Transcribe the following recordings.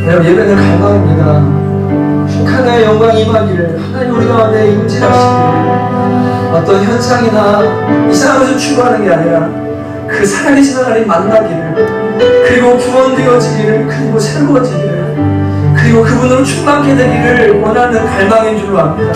여러분, 예배는 갈망입니다. 하나님의 영광이 임하기를, 하나님 우리 가운데 임재하시기를, 어떤 현상이나 이상한 것을 추구하는 게 아니라 그 살아계신 하나님 만나기를, 그리고 구원되어지기를, 그리고 새로워지기를, 그리고 그분으로 충만케 되기를 원하는 갈망인 줄로 압니다.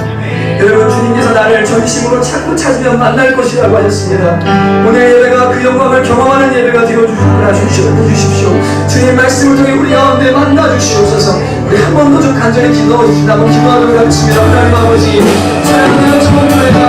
여러분, 주님께서 나를 전심으로 찾고 찾으면 만날 것이라고 하셨습니다. 오늘 예배가 그 영광을 경험하는 예배가 되어주십시오. 주님 말씀을 통해 우리 가운데 만나주시옵소서. 우리 한 번 더 좀 간절히 기도하십시다. 한번 기도하도록 하겠습니다. 하나님 아버지, 사랑하는 성도들과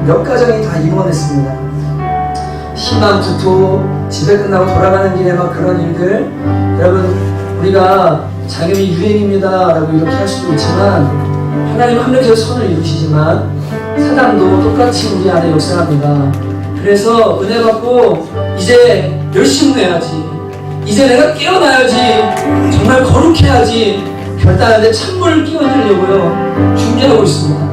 몇 가정이 다 입원했습니다. 희망, 구토, 집에 끝나고 돌아가는 길에 막 그런 일들. 여러분, 우리가 장염이 유행입니다 라고 이렇게 할 수도 있지만, 하나님 하늘에서 선을 이루시지만 사단도 똑같이 우리 안에 역사합니다. 그래서 은혜 받고 이제 열심히 해야지, 이제 내가 깨어나야지, 정말 거룩해야지, 결단하는데 찬물을 끼얹으려고요 준비하고 있습니다.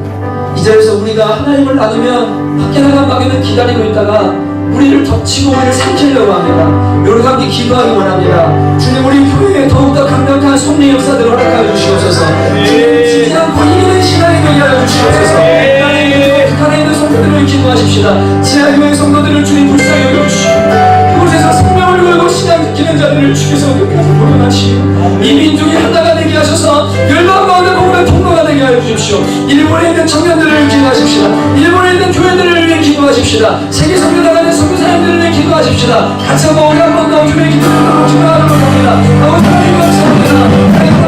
이 자리에서 우리가 하나님을 나누면 밖에 나간 방에는 기다리고 있다가 우리를 덮치고 우리를 삼키려고 합니다. 여러분 함께 기도하기 원합니다. 주님, 우리 교회에 더욱더 강력한 섭리 역사들을 허락하여 주시옵소서. 주님, 지지 않고 이기는 신앙이 되게 하여 주시옵소서. 하나님, 북한에 있는 성도들을 기도하십시다. 지하교회 성도들을 주님 불쌍히 여겨주시고, 그곳에서 생명을 걸고 신앙 지키는 자들을 주께서 끝까지 보존하시고, 이 민족이 하나가 되게 하셔서 열방 가운데 복음의 통로가 되게 하여 주십시오. 일본에 있는 청년들을 기도하십시다. 일본에 있는 교회들을 위해 기도하십시다. 세계 선교 나가는 선교사님들을 위해 기도하십시다. 같이 한번 우리 한번 더 주의 기도를 기도하도록 합니다. 아버지 하나님 감사합니다.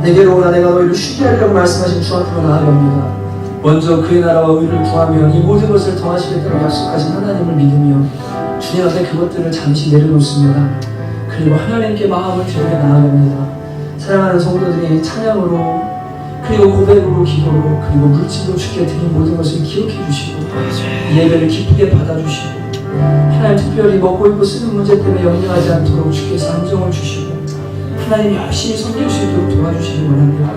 내게로 오라, 내가 너희를 쉬게 하려고 말씀하신 주 앞으로 나아갑니다. 먼저 그의 나라와 의를 구하면 이 모든 것을 더하시겠다고 약속하신 하나님을 믿으며 주님 앞에 그것들을 잠시 내려놓습니다. 그리고 하나님께 마음을 드리게 나아갑니다. 사랑하는 성도들이 찬양으로, 그리고 고백으로, 기도로, 그리고 물질로 주께 드린 모든 것을 기억해 주시고 이 예배를 기쁘게 받아주시고, 하나님 특별히 먹고 입고 쓰는 문제 때문에 염려하지 않도록 주께서 안정을 주시고 하나님 열심히 섬길 수 있도록 도와주시기 원합니다.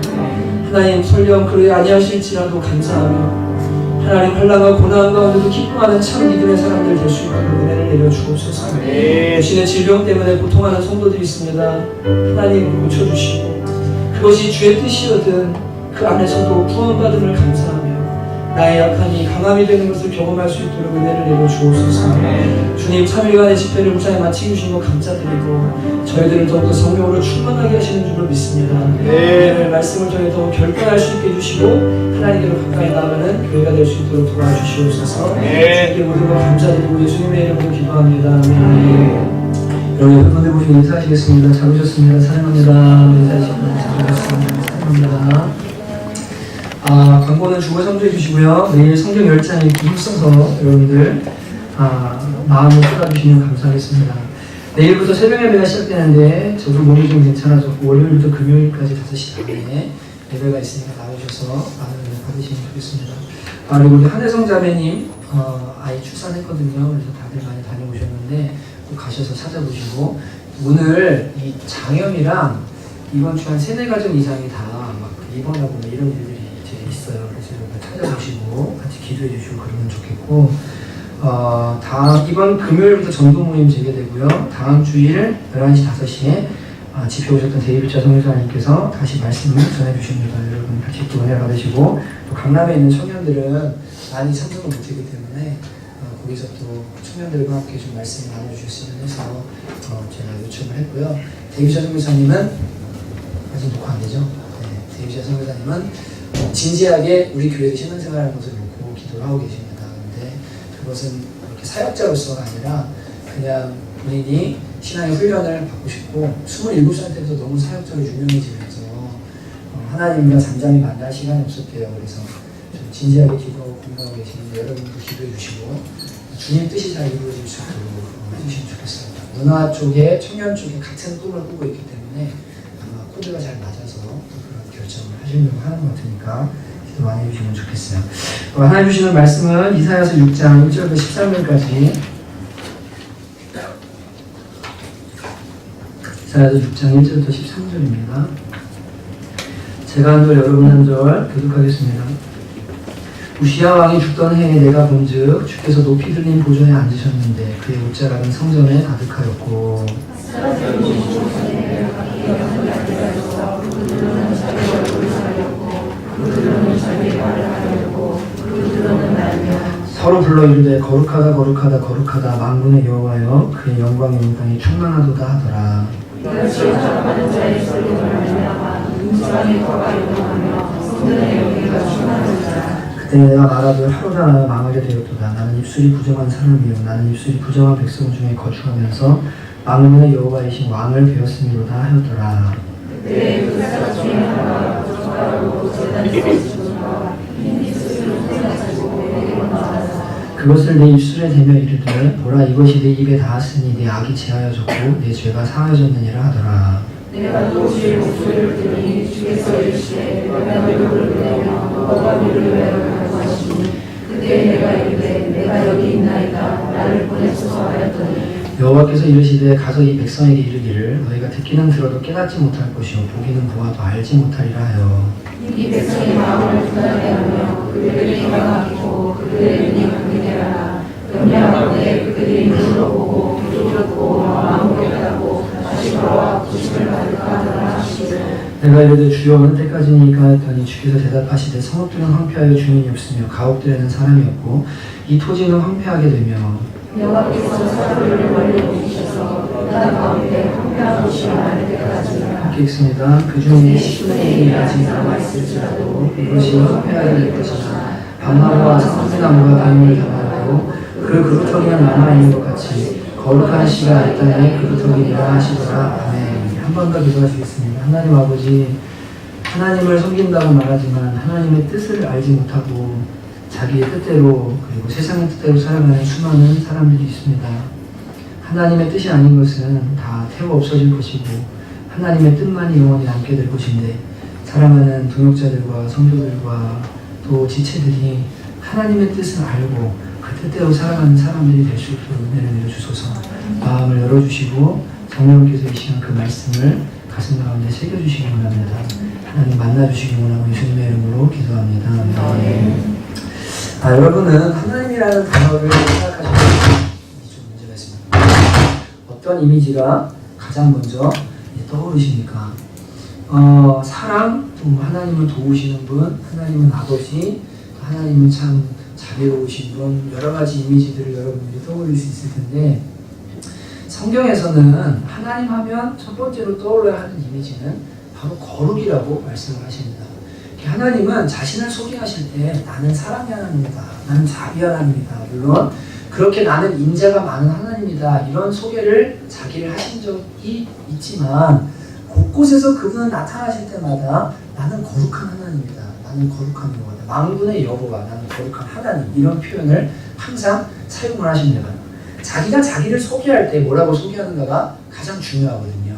하나님, 설령 그러지 아니하실지라도 감사하며 하나님 환난과 고난 가운데도 기뻐하는 참 믿음의 사람들 될 수 있도록 은혜를 내려주옵소서. 주시는 질병 때문에 고통하는 성도들이 있습니다. 하나님 고쳐주시고, 그것이 주의 뜻이거든 그 안에서도 구원받음을 감사하며 나의 약함이 강함이 되는 것을 경험할 수 있도록 은혜를 내려 주옵소서. 주님, 3일간의 집회를 무사히 마치게 주신 것 감사드리고 저희들을 더욱더 성령으로 충만하게 하시는 줄을 믿습니다. 오늘 말씀을 통해 더 결단할 수 있게 해주시고 하나님께로 가까이 나아가는 교회가 될 수 있도록 도와주시옵소서. 주님께 모든 것 감사드리고 예수님의 이름으로 기도합니다. 여러분, 여러분들 보시고 인사하시겠습니다. 잘 오셨습니다. 사랑합니다. 인사하시겠습니다. 잘 오셨습니다. 사랑합니다. 광고는 주고 참조해 주시고요. 내일 성경 10장 읽기 힘써서 여러분들 마음을 쏟아주시면 감사하겠습니다. 내일부터 새벽 예배가 시작되는데 저도 몸이 좀 괜찮아졌고 월요일부터 금요일까지 5시 반에 예배가 있으니까 나오셔서 많은 은혜 받으시면 좋겠습니다. 그리고 우리 한혜성 자매님 아이 출산했거든요. 그래서 다들 많이 다녀오셨는데 꼭 가셔서 찾아보시고 오늘 이 장염이랑 이번 주 한 3-4가정 이상이 다 막 입원하고 뭐 이런 일들이 있어요. 그래서 여러분 찾아보시고 같이 기도해 주시고 그러면 좋겠고 이번 금요일부터 전도 모임 재개되고요. 다음 주일 11시 5시에 집회 오셨던 데이비드 성교사님께서 다시 말씀을 전해주십니다. 여러분 같이 또 은혜 받으시고 또 강남에 있는 청년들은 많이 참석을 못하기 때문에 거기서 또 청년들과 함께 좀 말씀을 나눠주셨으면 해서 제가 요청을 했고요. 데이비드 성교사님은 아직 녹화 안 되죠? 네, 데이비드 성교사님은 진지하게 우리 교회의 신앙생활하는 것을 놓고 기도를 하고 계십니다. 그런데 그것은 이렇게 사역자로서가 아니라 그냥 본인이 신앙의 훈련을 받고 싶고 27살 때부터 너무 사역자로 유명해지면서 하나님과 잠잠히 만날 시간이 없었대요. 그래서 좀 진지하게 기도하고 공부하고 계시는데 여러분도 기도해 주시고 주님 뜻이 잘 이루어질 수 있도록 해주시면 좋겠습니다. 문화 쪽에 청년 쪽에 같은 꿈을 꾸고 있기 때문에 아마 코드가 잘 맞아서 그런 결정을 하시려고 하는 것 같으니까 기도 많이 해주시면 좋겠어요. 하나님 주시는 말씀은 이사야서 6장 1절부터 13절까지 이사야서 6장 1절부터 13절입니다. 제가 한 절 여러분 한 절 교독하겠습니다. 우시야 왕이 죽던 해에 내가 본즉 주께서 높이 들린 보좌에 앉으셨는데 그의 옷자락은 성전에 가득하였고 서로 불러 이르되 거룩하다 거룩하다 거룩하다 만군의 여호와여 그의 영광이 온 땅에 충만하도다 하더라. 그때 내가 말하되 하루나 망하게 되었도다. 나는 입술이 부정한 사람이요 나는 입술이 부정한 백성 중에 거주하면서 만군의 여호와이신 왕을 배웠음이로다 하였더라. 그때 그 사람 중에 하나가 부정하고 그것을 내 입술에 대며 이르되 보라 이것이 내 입에 닿았으니 내 악이 제하여졌고 내 죄가 사하여졌느니라 하더라. 내가 또 주의 목소리를 들으니 주께서 이르시되 내가 너를 부르며 너가 너를 외로워 하시니 그때 내가 이르되 내가 여기 있나이다 나를 보내소서 하였더니 여호와께서 이르시되 가서 이 백성에게 이르기를 너희가 듣기는 들어도 깨닫지 못할 것이요 보기는 보아도 알지 못하리라 하여 이 백성의 마음을 불안해 하며 그들의 귀가 막히고 그들의 눈이 감기되라 염려하건대 그들이 눈으로 보고 귀로 듣고 마음으로 깨닫고 다시 돌아와 구심을 받을까 하더라 하시되 내가 이르되 주여 어느 때까지니까 했더니 주께서 대답하시되 성읍들은 황폐하여 주인이 없으며 가옥들에는 사람이 없고 이 토지는 황폐하게 되며 여호와께서 사람을 멀리 옮기셔서 땅 가운데 황폐한 곳이 많을 때까지니라. 함께 읽습니다. 그 중에 10분의 1이 아직 남아있을지라도 이것이 황폐하게 될 것이나 밤나무와 상수나무가 가임을 당하고 그 그루터기가 남아있는 것 같이 거룩한 씨가 이 땅에 그루터기니라 하시더라. 아멘. 한 번 더 기도하시겠습니다. 하나님 아버지 하나님을 섬긴다고 말하지만 하나님의 뜻을 알지 못하고 자기의 뜻대로 그리고 세상의 뜻대로 살아가는 수많은 사람들이 있습니다. 하나님의 뜻이 아닌 것은 다 태워 없어질 것이고 하나님의 뜻만이 영원히 남게 될 것인데 사랑하는 동역자들과 성도들과 또 지체들이 하나님의 뜻을 알고 그 뜻대로 살아가는 사람들이 될 수 있도록 은혜를 내려주소서. 마음을 열어주시고 성령께서 이 시간 그 말씀을 가슴 가운데 새겨주시기 원합니다. 하나님 만나주시기 원하고 예수님의 이름으로 기도합니다. 아멘. 여러분은 하나님이라는 단어를 생각하시면 좀 문제가 있습니다. 어떤 이미지가 가장 먼저 떠오르십니까? 사랑, 또 하나님을 도우시는 분, 하나님은 아버지, 하나님은 참 자비로우신 분, 여러 가지 이미지들을 여러분들이 떠올릴 수 있을 텐데, 성경에서는 하나님 하면 첫 번째로 떠올려야 하는 이미지는 바로 거룩이라고 말씀을 하십니다. 하나님은 자신을 소개하실 때 나는 사랑의 하나님이다, 나는 자비의 하나님이다, 물론 그렇게 나는 인자가 많은 하나님이다, 이런 소개를 자기를 하신 적이 있지만 곳곳에서 그분은 나타나실 때마다 나는 거룩한 하나님이다, 나는 거룩한 여호와다, 만군의 여호와, 나는 거룩한 하나님, 이런 표현을 항상 사용을 하십니다. 자기가 자기를 소개할 때 뭐라고 소개하는가가 가장 중요하거든요.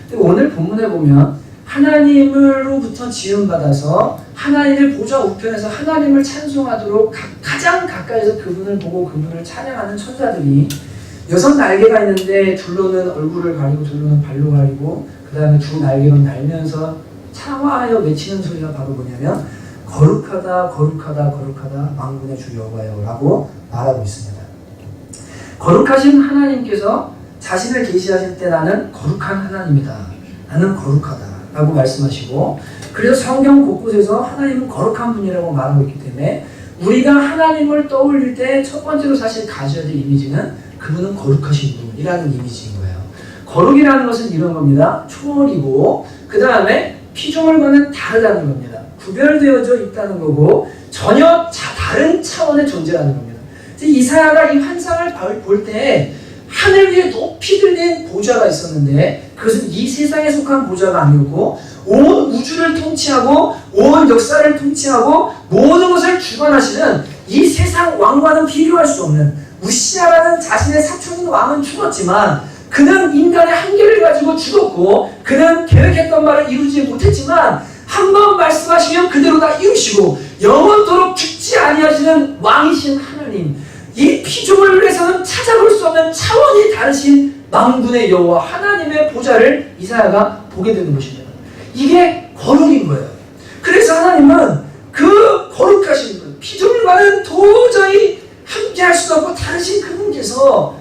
근데 오늘 본문에 보면 하나님으로부터 지음받아서 하나님의 보좌 우편에서 하나님을 찬송하도록 가장 가까이서 그분을 보고 그분을 찬양하는 천사들이 6 날개가 있는데 둘로는 얼굴을 가리고 둘로는 발로 가리고 그 다음에 2 날개로 날면서 창화하여 외치는 소리가 바로 뭐냐면 거룩하다 거룩하다 거룩하다 만군의 주 여호와여 라고 말하고 있습니다. 거룩하신 하나님께서 자신을 계시하실 때 나는 거룩한 하나님이다, 나는 거룩하다 라고 말씀하시고, 그래서 성경 곳곳에서 하나님은 거룩한 분이라고 말하고 있기 때문에 우리가 하나님을 떠올릴 때 첫 번째로 사실 가져야 될 이미지는 그분은 거룩하신 분이라는 이미지인 거예요. 거룩이라는 것은 이런 겁니다. 초월이고 그 다음에 피조물과는 다르다는 겁니다. 구별되어져 있다는 거고 전혀 다른 차원의 존재라는 겁니다. 이사야가 이 환상을 볼 때 하늘 위에 높이 들린 보좌가 있었는데 그것은 이 세상에 속한 보좌가 아니었고 온 우주를 통치하고 온 역사를 통치하고 모든 것을 주관하시는 이 세상 왕과는 비교할 수 없는 우시아라는 자신의 사촌인 왕은 죽었지만 그는 인간의 한계를 가지고 죽었고 그는 계획했던 말을 이루지 못했지만 한 번 말씀하시면 그대로 다 이루시고 영원토록 죽지 아니하시는 왕이신 하나님, 이 피조물에서는 찾아볼 수 없는 차원이 다르신 만군의 여호와 하나님의 보좌를 이사야가 보게 되는 것입니다. 이게 거룩인 거예요. 그래서 하나님은 그 거룩하신 분, 피조물과는 도저히 함께할 수도 없고 다르신 그분께서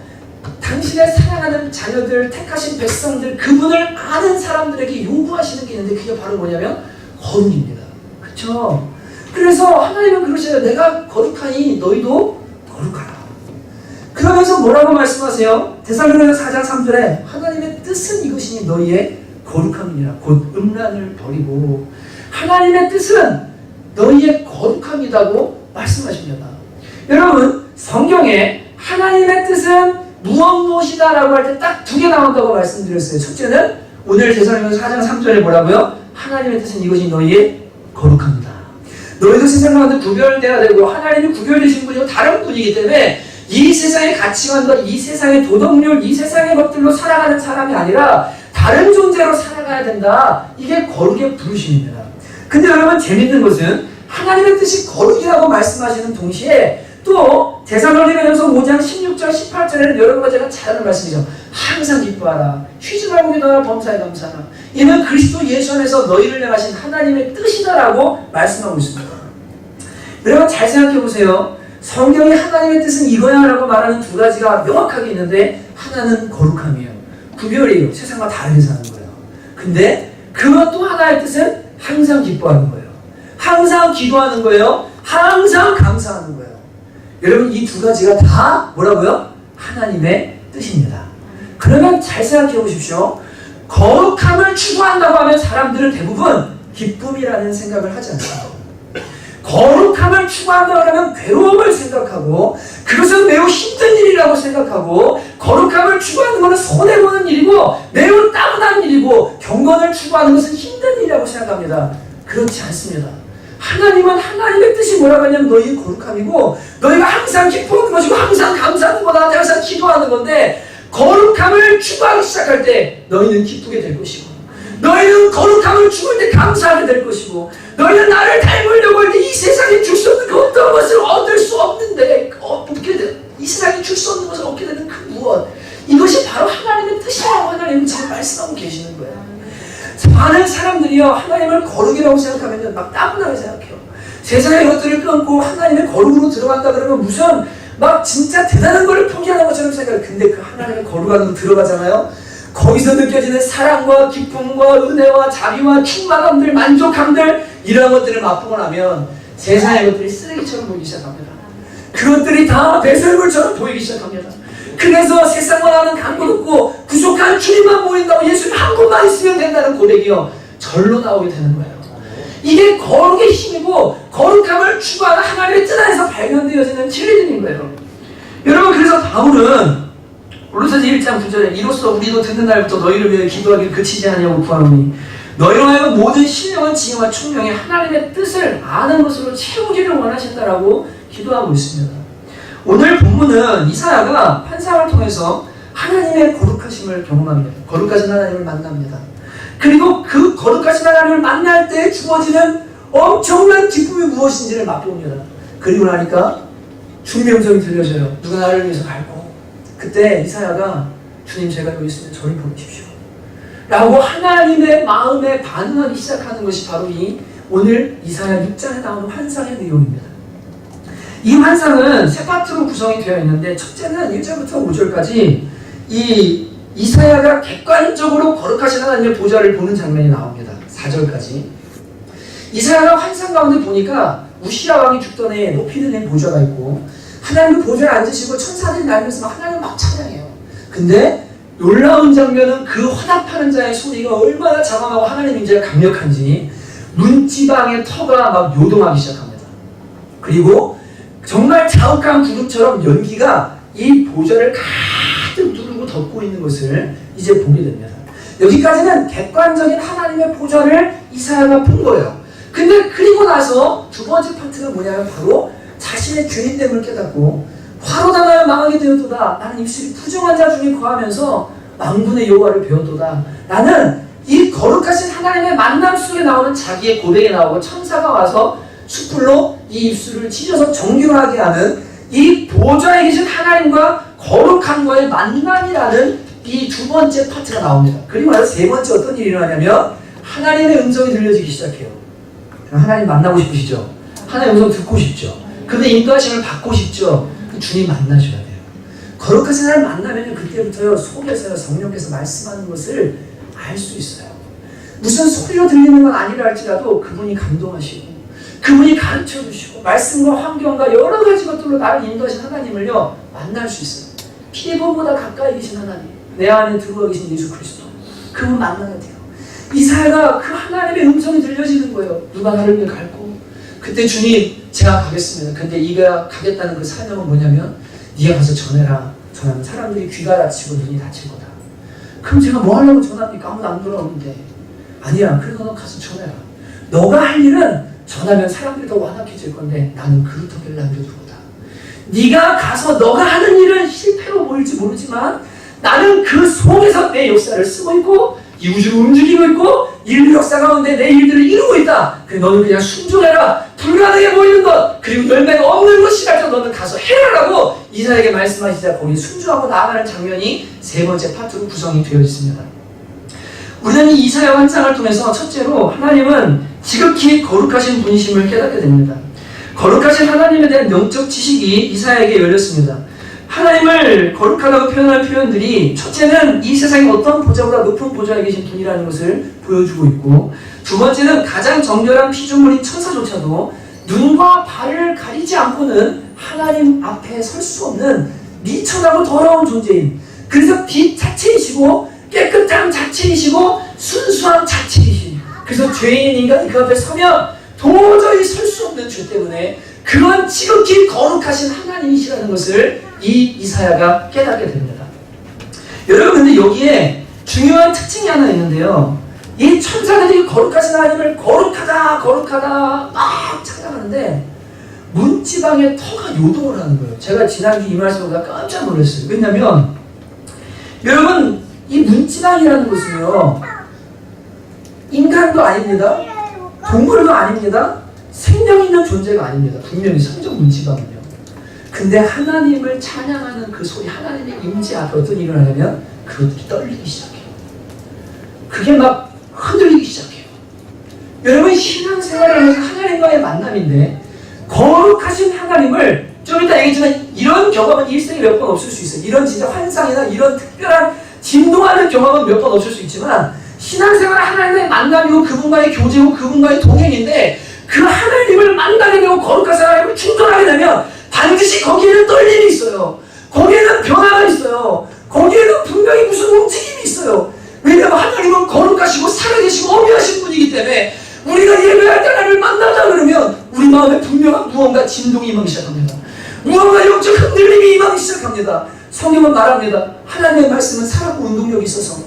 당신의 사랑하는 자녀들, 택하신 백성들, 그분을 아는 사람들에게 요구하시는 게 있는데 그게 바로 뭐냐면 거룩입니다. 그렇죠? 그래서 하나님은 그러셔요. 내가 거룩하니 너희도 거룩하라. 그러면서 뭐라고 말씀하세요? 데살로니가서 4장 3절에 하나님의 뜻은 이것이니 너희의 거룩함이니라. 곧 음란을 버리고 하나님의 뜻은 너희의 거룩함이라고 말씀하십니다. 여러분, 성경에 하나님의 뜻은 무엇이다 라고 할 때 딱 2개 나온다고 말씀드렸어요. 첫째는 오늘 데살로니가서 4장 3절에 뭐라고요? 하나님의 뜻은 이것이 너희의 거룩합니다. 너희도 세상 가운데 구별되어야 되고 하나님이 구별되신 분이고 다른 분이기 때문에 이 세상의 가치관과 이 세상의 도덕률, 이 세상의 것들로 살아가는 사람이 아니라 다른 존재로 살아가야 된다. 이게 거룩의 부르심입니다. 근데 여러분 재밌는 것은 하나님의 뜻이 거룩이라고 말씀하시는 동시에 또 데살로니가서 5장 16절 18절에는 여러분과 제가 잘 아는 말씀이죠. 항상 기뻐하라. 쉬지 말고 기도하라. 범사에 감사하라. 이는 그리스도 예수 안에서 너희를 향하신 하나님의 뜻이다라고 말씀하고 있습니다. 여러분 잘 생각해 보세요. 성경이 하나님의 뜻은 이거야 라고 말하는 2가지가 명확하게 있는데 하나는 거룩함이에요. 구별이에요. 세상과 다르게 사는 거예요. 근데 그것도 하나의 뜻은 항상 기뻐하는 거예요. 항상 기도하는 거예요. 항상 감사하는 거예요. 여러분 이 2가지가 다 뭐라고요? 하나님의 뜻입니다. 그러면 잘 생각해 보십시오. 거룩함을 추구한다고 하면 사람들은 대부분 기쁨이라는 생각을 하지 않습니다. 거룩함을 추구한다고 하면 괴로움을 생각하고 그것은 매우 힘든 일이라고 생각하고 거룩함을 추구하는 것은 손해보는 일이고 매우 따분한 일이고 경건을 추구하는 것은 힘든 일이라고 생각합니다. 그렇지 않습니다. 하나님은 하나님의 뜻이 뭐라고 하냐면 너희 거룩함이고 너희가 항상 기뻐하는 것이고 항상 감사하는 거다. 항상 기도하는 건데 거룩함을 추구하기 시작할 때 너희는 기쁘게 될 것이고 너희는 거룩함을 추구할 때 감사하게 될 것이고 너희는 나를 닮으려고 할 때 이 세상에 줄 수 없는 그 어떤 것을 얻을 수 없는데 이 세상에 줄 수 없는 것을 얻게 되는 그 무엇, 이것이 바로 하나님의 뜻이라고 하나님은 지금 말씀하고 계시는 거예요. 많은 사람들이요 하나님을 거룩이라고 생각하면 막 따분하게 생각해요. 세상의 것들을 끊고 하나님의 거룩으로 들어간다 그러면 무슨 막 진짜 대단한 걸 포기하는 것처럼 생각해요. 근데 그 하나님의 거룩함으로 들어가잖아요. 거기서 느껴지는 사랑과 기쁨과 은혜와 자비와 충만함들, 만족함들 이런 것들을 맛보고 나면 세상의 것들이 쓰레기 찌꺼기처럼 보이기 시작합니다. 그것들이 다 배설물처럼 보이기 시작합니다. 그래서 세상만 하는 강도 없고 부족한 주님만 보인다고 예수님 한 분만 있으면 된다는 고백이요 절로 나오게 되는 거예요. 이게 거룩의 힘이고 거룩함을 추구하는 하나님의 뜻 안에서 발견되어지는 진리들인 거예요. 여러분, 그래서 바울은 골로새서 1장 9절에 이로써 우리도 듣는 날부터 너희를 위해 기도하기를 그치지 아니하고 구하노니 너희로 하여금 모든 신령한 지혜와 총명에 하나님의 뜻을 아는 것으로 채우기를 원하신다라고 기도하고 있습니다. 오늘 본문은 이사야가 환상을 통해서 하나님의 거룩하심을 경험합니다. 거룩하신 하나님을 만납니다. 그리고 그 거룩하신 하나님을 만날 때 주어지는 엄청난 기쁨이 무엇인지를 맛봅니다. 그리고 나니까 주님의 음성이 들려져요. 누가 나를 위해서 갈고. 그때 이사야가 주님 제가 여기 있으면 저를 보내십시오 라고 하나님의 마음에 반응하기 시작하는 것이 바로 이 오늘 이사야 6장에 나오는 환상의 내용입니다. 이 환상은 세 파트로 구성이 되어 있는데 첫째는 1절부터 5절까지 이 이사야가 객관적으로 거룩하신 하나님의 보좌를 보는 장면이 나옵니다. 4절까지. 이사야가 환상 가운데 보니까 우시야 왕이 죽던 해에 높이 들린 보좌가 있고 하나님은 보좌에 앉으시고 천사들이 날면서 하나님을 막 찬양해요. 근데 놀라운 장면은 그 화답하는 자의 소리가 얼마나 장엄하고 하나님 임재가 강력한지 문지방의 터가 막 요동하기 시작합니다. 그리고 정말 자욱한 구름처럼 연기가 이 보좌를 가득 누르고 덮고 있는 것을 이제 보게 됩니다. 여기까지는 객관적인 하나님의 보좌를 이사야가 본 거예요. 근데 그리고 나서 두 번째 파트가 뭐냐면 바로 자신의 주인됨을 깨닫고 화로 당하여 망하게 되었도다. 나는 입술이 부정한 자 중에 거하면서 망군의 여호와를 배웠도다. 라는 이 거룩하신 하나님의 만남 속에 나오는 자기의 고백에 나오고 천사가 와서 숯불로 이 입술을 찢어서 정결하게 하는 이 보좌에 계신 하나님과 거룩함과의 만남이라는 이 두 번째 파트가 나옵니다. 그리고 나서 세 번째 어떤 일이 일어나냐면 하나님의 음성이 들려지기 시작해요. 하나님 만나고 싶으시죠? 하나님의 음성 듣고 싶죠? 그런데 인도하심을 받고 싶죠? 주님 만나셔야 돼요. 거룩하신 하나님 만나면 그때부터요 속에서요 성령께서 말씀하는 것을 알 수 있어요. 무슨 소리로 들리는 건 아니라 할지라도 그분이 감동하시고 그분이 가르쳐주시고 말씀과 환경과 여러 가지 것들로 나를 인도하신 하나님을요 만날 수 있어요. 피부보다 가까이 계신 하나님, 내 안에 들어와 계신 예수 그리스도, 그분 만나야 돼요. 이사야가 그 하나님의 음성이 들려지는 거예요. 누가 나를 위해 갈고. 그때 주님 제가 가겠습니다. 근데 네가 가겠다는 그 사명은 뭐냐면 네가 가서 전해라. 전하면 사람들이 귀가 다치고 눈이 다칠 거다. 그럼 제가 뭐 하려고 전합니까? 아무도 안 돌아오는데. 아니야. 그래도 너 가서 전해라. 너가 할 일은 전하면 사람들이 더 완악해질 건데 나는 그루터기를 남겨두고다. 네가 가서 너가 하는 일은 실패로 보일지 모르지만 나는 그 속에서 내 역사를 쓰고 있고 이 우주를 움직이고 있고 인류 역사 가운데 내 일들을 이루고 있다. 그래 너는 그냥 순종해라. 불가능해 보이는 것 그리고 열매가 없는 것이라도 너는 가서 해라라고 이사야에게 말씀하시자 거기 순종하고 나아가는 장면이 세 번째 파트로 구성이 되어 있습니다. 우리는 이 이사야 환상을 통해서 첫째로 하나님은 지극히 거룩하신 분이심을 깨닫게 됩니다. 거룩하신 하나님에 대한 영적 지식이 이사야에게 열렸습니다. 하나님을 거룩하다고 표현할 표현들이 첫째는 이 세상의 어떤 보좌보다 높은 보좌에 계신 분이라는 것을 보여주고 있고 두 번째는 가장 정결한 피조물인 천사조차도 눈과 발을 가리지 않고는 하나님 앞에 설 수 없는 미천하고 더러운 존재인 그래서 빛 자체이시고 깨끗함 자체이시고 순수함 자체이신 그래서 죄인인 인간이 그 앞에 서면 도저히 설 수 없는 죄 때문에 그런 지극히 거룩하신 하나님이시라는 것을 이 이사야가 깨닫게 됩니다. 여러분 근데 여기에 중요한 특징이 하나 있는데요. 이 천사들이 거룩하신 하나님을 거룩하다 거룩하다 막 찬양하는데 문지방에 터가 요동을 하는 거예요. 제가 지난주 이 말씀보다 깜짝 놀랐어요. 왜냐면 여러분 이 문지방이라는 것은요 인간도 아닙니다. 동물도 아닙니다. 생명 있는 존재가 아닙니다. 분명히 성적 문지방은요. 근데 하나님을 찬양하는 그 소리, 하나님의 임재 앞에 어떤 일이 일어나냐면 그것들이 떨리기 시작해요. 그게 막 흔들리기 시작해요. 여러분 신앙생활을 하면서 하나님과의 만남인데 거룩하신 하나님을 좀 이따 얘기했지만 이런 경험은 일생에 몇 번 없을 수 있어요. 이런 진짜 환상이나 이런 특별한 진동하는 경험은 몇 번 없을 수 있지만 신앙생활은 하나님과의 만남이고 그분과의 교제고 그분과의 동행인데 그 하나님을 만나게 되고 거룩하신 하나님을 충돌하게 되면 반드시 거기에는 떨림이 있어요. 거기에는 변화가 있어요. 거기에는 분명히 무슨 움직임이 있어요. 왜냐하면 하나님은 거룩하시고 살아계시고 어미하신 분이기 때문에 우리가 예배할 때 하나님을 만나자 그러면 우리 마음에 분명한 무언가 진동이 임하기 시작합니다. 무언가 영적 흔들림이 임하기 시작합니다. 성경은 말합니다. 하나님의 말씀은 살았고 운동력이 있어서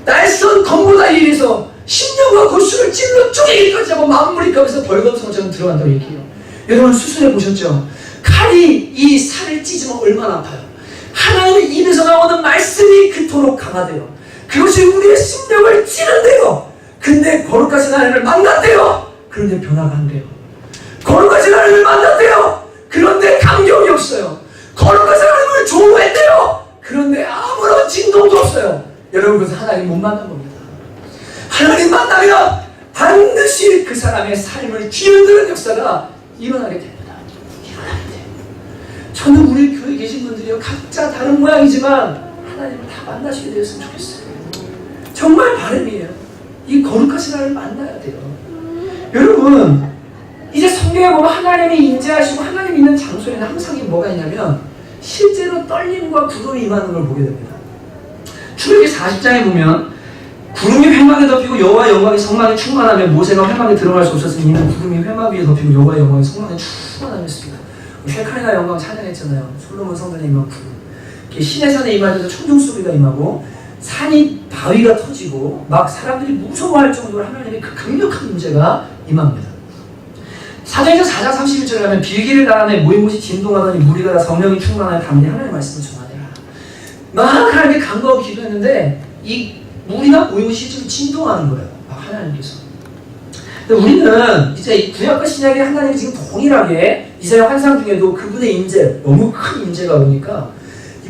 날선 검보다 일해서 심령과 골수를 찔러 쪼개기까지 하고 만물이감에서 벌거벗어처럼 들어간다고 얘기해요. 여러분 수술해 보셨죠? 칼이 이 살을 찢으면 얼마나 아파요. 하나님의 입에서 나오는 말씀이 그토록 강하대요. 그것이 우리의 심령을 찌른대요. 근데 거룩하신 하나님을 만났대요. 그런데 변화가 안 돼요. 거룩하신 하나님을 만났대요. 그런데 감격이 없어요. 거룩하신 하나님을 좋아했대요. 그런데 아무런 진동도 없어요. 여러분 그래서 하나님 못 만난 겁니다. 하나님 만나면 반드시 그 사람의 삶을 뒤흔드는 역사가 일어나게 됩니다. 일어나게 돼요. 저는 우리 교회에 계신 분들이요 각자 다른 모양이지만 하나님을 다 만나시게 되었으면 좋겠어요. 정말 바람이에요. 이 거룩하신 하나님을 만나야 돼요. 여러분 이제 성경에 보면 하나님이 임재하시고 하나님이 있는 장소에는 항상 뭐가 있냐면 실제로 떨림과 구름이 임하는 걸 보게 됩니다. 출애굽기 40장에 보면 구름이 회막에 덮이고 여호와의 영광이 성막에 충만하며 모세가 회막에 들어갈 수 없었으니 이는 구름이 회막 위에 덮이고 여호와의 영광이 성막에 충만하였습니다. 쉐카리나 영광 찬양했잖아요. 솔로몬 성전에 임한 구름. 시내산에 임할 때도 천둥 소리가 임하고 산이 바위가 터지고 막 사람들이 무서워할 정도로 하나님의 그 강력한 임재가 임합니다. 사도행전 4장 31절에 가면 빌기를 나라에 모인 곳이 진동하더니 무리가 다 성령이 충만하여 담대 하나님의 말씀을 전하니라. 막 하나님께 간구하고 기도했는데 이 무리가 모인 곳이 좀 진동하는 거예요. 막 하나님께서. 근데 우리는 이제 구약과 신약의 하나님이 지금 동일하게 이사야 환상 중에도 그분의 임재, 너무 큰 임재가 오니까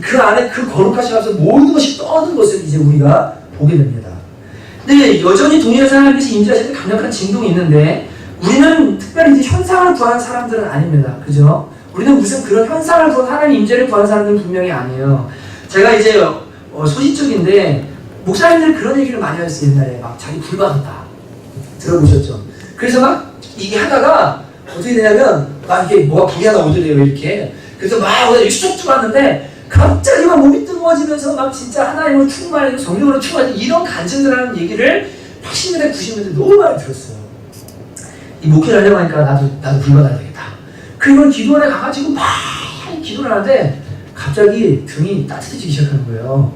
그 안에 그 거룩하신 앞에서 모든 것이 떠는 것을 이제 우리가 보게 됩니다. 근데 여전히 동일한 하나님께서 임재하시는 강력한 진동이 있는데 우리는 특별히 이제 현상을 구하는 사람들은 아닙니다. 그죠? 우리는 무슨 그런 현상을 구하는 하나님 임재를 구하는 사람들은 분명히 아니에요. 제가 이제 소시적인데 목사님들이 그런 얘기를 많이 하셨어요. 옛날에 막 자기 불 받았다. 들어보셨죠? 그래서 막 이게 하다가 어떻게 되냐면 막 이게 뭐가 불이 하나 오더래요. 이렇게. 그래서 막 이렇게 쑥 들어왔는데 갑자기 막 몸이 뜨거워지면서 막 진짜 하나님으로 충만하고 성령으로 충만하고 이런 간증을 하는 얘기를 80년대 90년대 너무 많이 들었어요. 이 목회를 하려고 하니까 나도 불 받아야 되겠다. 그리고 기도원에 가가지고 막 기도를 하는데 갑자기 등이 따뜻해지기 시작하는 거예요.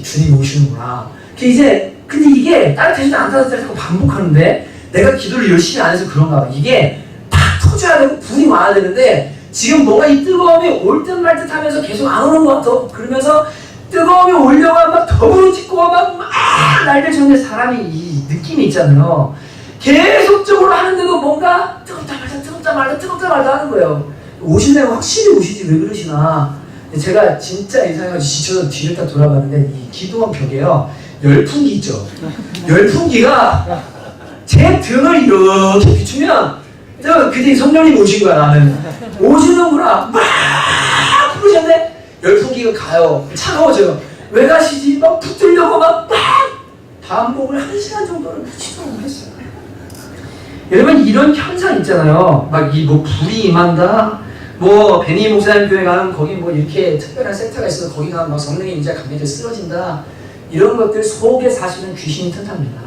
주님 오시는구나. 근데 이게 따뜻해지지 안 따뜻해지고 반복하는데 내가 기도를 열심히 안 해서 그런가 봐. 이게 팍 터져야 되고 불이 와야 되는데 지금 뭔가 이 뜨거움이 올 듯 말 듯 하면서 계속 안 오는 것 같아. 그러면서 뜨거움이 올려가 막 더불어 짓고 막 날개 쳤는데 사람이 이 느낌이 있잖아요. 계속적으로 하는데도 뭔가 뜨겁다 말다 하는 거예요. 오시려면 확실히 오시지 왜 그러시나. 제가 진짜 이상해가지고 지쳐서 뒤를 딱 돌아봤는데 이 기도원 벽에요 열풍기 있죠. 열풍기가 제 등을 이렇게 비추면 그때 성령님 오신 거야. 나는 오시는구나 막 부르셨는데 열풍기가 가요. 차가워져요. 왜 가시지? 막 붙들려고 막 반복을 1시간 정도를 시도를 했어요. 여러분 이런 현상 있잖아요. 막 이 뭐 불이 임한다. 뭐 베니 목사님 교회 가면 거기 뭐 이렇게 특별한 센터가 있어서 거기 가면 막 성령의 임재가 강해져 쓰러진다. 이런 것들 속에 사실은 귀신이 튼탑니다.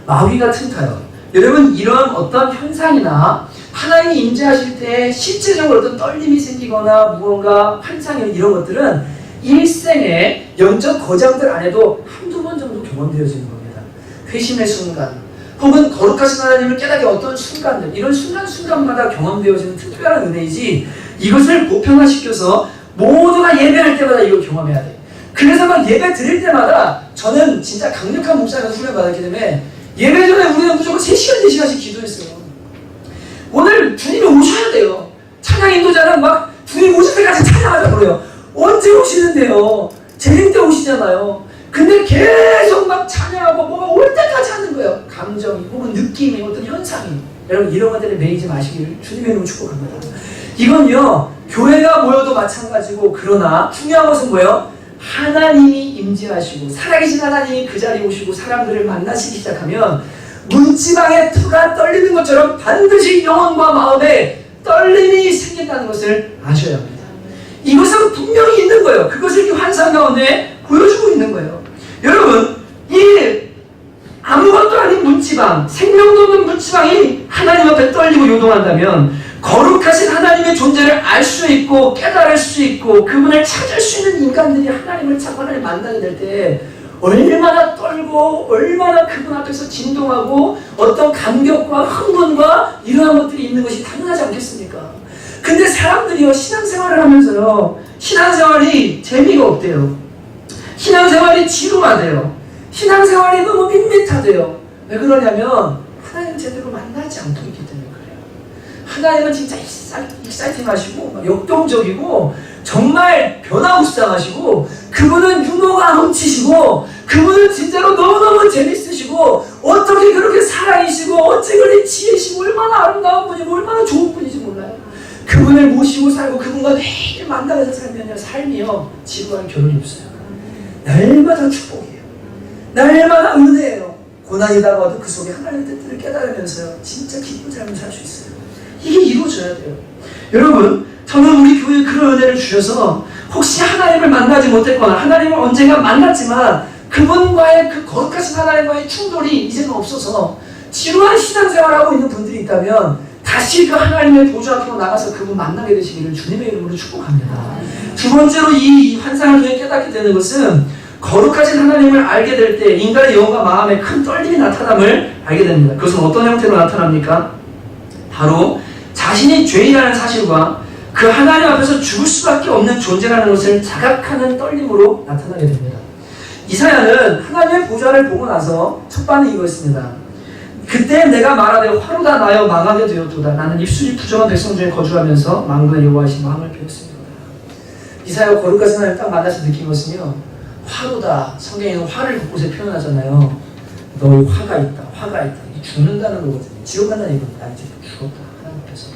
마귀가 튼타요. 여러분 이런 어떤 현상이나 하나님이 임재하실 때 실제적으로 어떤 떨림이 생기거나 무언가 환상이 이런 것들은 일생에 영적 거장들 안에도 한두 번 정도 경험되어지는 겁니다. 회심의 순간 혹은 거룩하신 하나님을 깨닫게 어떤 순간들 이런 순간순간마다 경험되어지는 특별한 은혜이지 이것을 보편화시켜서 모두가 예배할 때마다 이걸 경험해야 돼. 그래서 막 예배 드릴 때마다 저는 진짜 강력한 목사님한테 훈련 받았기 때문에 예배 전에 우리는 무조건 3시간 4시간씩 기도했어요. 오늘 주님이 오셔야 돼요. 찬양 인도자는 막 주님 오실 때까지 찬양하자 그래요. 언제 오시는데요? 재림 때 오시잖아요. 근데 계속 막 찬양하고 뭐가 올 때까지 하는 거예요. 감정이 혹은 느낌이 어떤 현상이. 여러분 이런 것들에 매이지 마시기를 주님의 이름으로 축복합니다. 이건요 교회가 모여도 마찬가지고 그러나 중요한 것은 뭐예요? 하나님이 임재하시고 살아계신 하나님이 그 자리에 오시고 사람들을 만나시기 시작하면 문지방의 터가 떨리는 것처럼 반드시 영혼과 마음에 떨림이 생긴다는 것을 아셔야 합니다. 이것은 분명히 있는 거예요. 그것을 이 환상 가운데 보여주고 있는 거예요. 여러분, 이 아무것도 아닌 문지방, 생명도 없는 문지방이 하나님 앞에 떨리고 요동한다면 거룩하신 하나님의 존재를 알 수 있고 깨달을 수 있고 그분을 찾을 수 있는 인간들이 하나님을 만나게 될 때 얼마나 떨고 얼마나 그분 앞에서 진동하고 어떤 감격과 흥분과 이러한 것들이 있는 것이 당연하지 않겠습니까? 근데 사람들이요, 신앙생활을 하면서요, 신앙생활이 재미가 없대요. 신앙생활이 지루하대요. 신앙생활이 너무 밋밋하대요. 왜 그러냐면 하나님을 제대로 만나지 않고 있기 때문에 그래요. 하나님은 진짜 익사이팅하시고 역동적이고 정말 변화무쌍하시고 그분은 유머가 넘치시고 그분은 진짜로 너무너무 재밌으시고 어떻게 그렇게 사랑이시고 어찌 그리 지혜시고 얼마나 아름다운 분이고 얼마나 좋은 분인지 몰라요. 그분을 모시고 살고 그분과 매일 만나면서 살면요, 삶이요 지루한 결혼이 없어요. 날마다 축복이에요. 날마다 은혜예요. 고난이다가도 그 속에 하나님의 뜻들을 깨달으면서요 진짜 기쁜 삶을 살 수 있어요. 이게 이루어져야 돼요. 여러분, 저는 우리 교회에 그런 은혜를 주셔서 혹시 하나님을 만나지 못했거나 하나님을 언젠가 만났지만 그분과의 그 거룩하신 하나님과의 충돌이 이제는 없어서 지루한 신앙생활을 하고 있는 분들이 있다면 다시 그 하나님의 보좌 앞으로 나가서 그분 만나게 되시기를 주님의 이름으로 축복합니다. 두 번째로 이 환상을 통해 깨닫게 되는 것은 거룩하신 하나님을 알게 될 때 인간의 영혼과 마음에 큰 떨림이 나타남을 알게 됩니다. 그것은 어떤 형태로 나타납니까? 바로 자신이 죄인이라는 사실과 그 하나님 앞에서 죽을 수밖에 없는 존재라는 것을 자각하는 떨림으로 나타나게 됩니다. 이사야는 하나님의 보좌를 보고 나서 첫 반응이 이거였습니다. 그때 내가 말하되 화로다 나여 망하게 되었도다. 나는 입술이 부정한 백성 중에 거주하면서 만군의 여호와이신 왕을 배웠습니다. 이사야가 거룩하신 하나님을 딱 만나서 느낀 것은요, 화로다. 성경에는 화를 곳곳에 표현하잖아요. 너의 화가 있다. 화가 있다. 이게 죽는다는 거거든요. 지옥 간다는 얘기입니다. 나 이제 죽었다. 하나님 앞에서.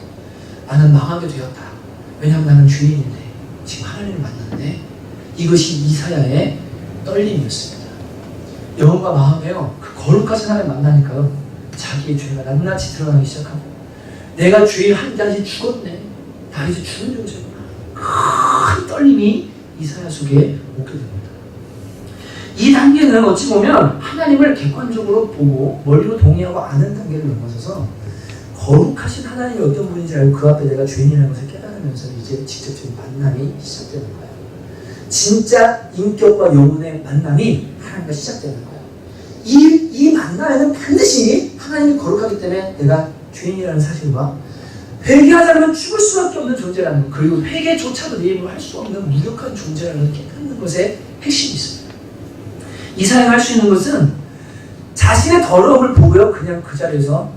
나는 망하게 되었다. 왜냐하면 나는 죄인인데 지금 하나님을 만났는데 이것이 이사야의 떨림이었습니다. 영혼과 마음에요, 그 거룩하신 하나님 만나니까요 자기의 죄가 낱낱이 드러나기 시작하고 내가 죄의 한 가지 죽었네. 나 이제 죽는 존재구나. 큰 떨림이 이사야 속에 오게 됩니다. 이 단계는 어찌 보면 하나님을 객관적으로 보고 머리로 동의하고 아는 단계를 넘어서서 거룩하신 하나님이 어떤 분인지 알고 그 앞에 내가 죄인이라는 것을 깨달으면서 이제 직접적인 만남이 시작되는 거예요. 진짜 인격과 영혼의 만남이 하나님과 시작되는 거예요. 이 만남에는 반드시 하나님이 거룩하기 때문에 내가 죄인이라는 사실과 회개하지 않으면 죽을 수밖에 없는 존재라는 것, 그리고 회개조차도 내 힘으로 할 수 없는 무력한 존재라는 것을 깨닫는 것에 핵심이 있습니다. 이사야가 할 수 있는 것은 자신의 더러움을 보고요 그냥 그 자리에서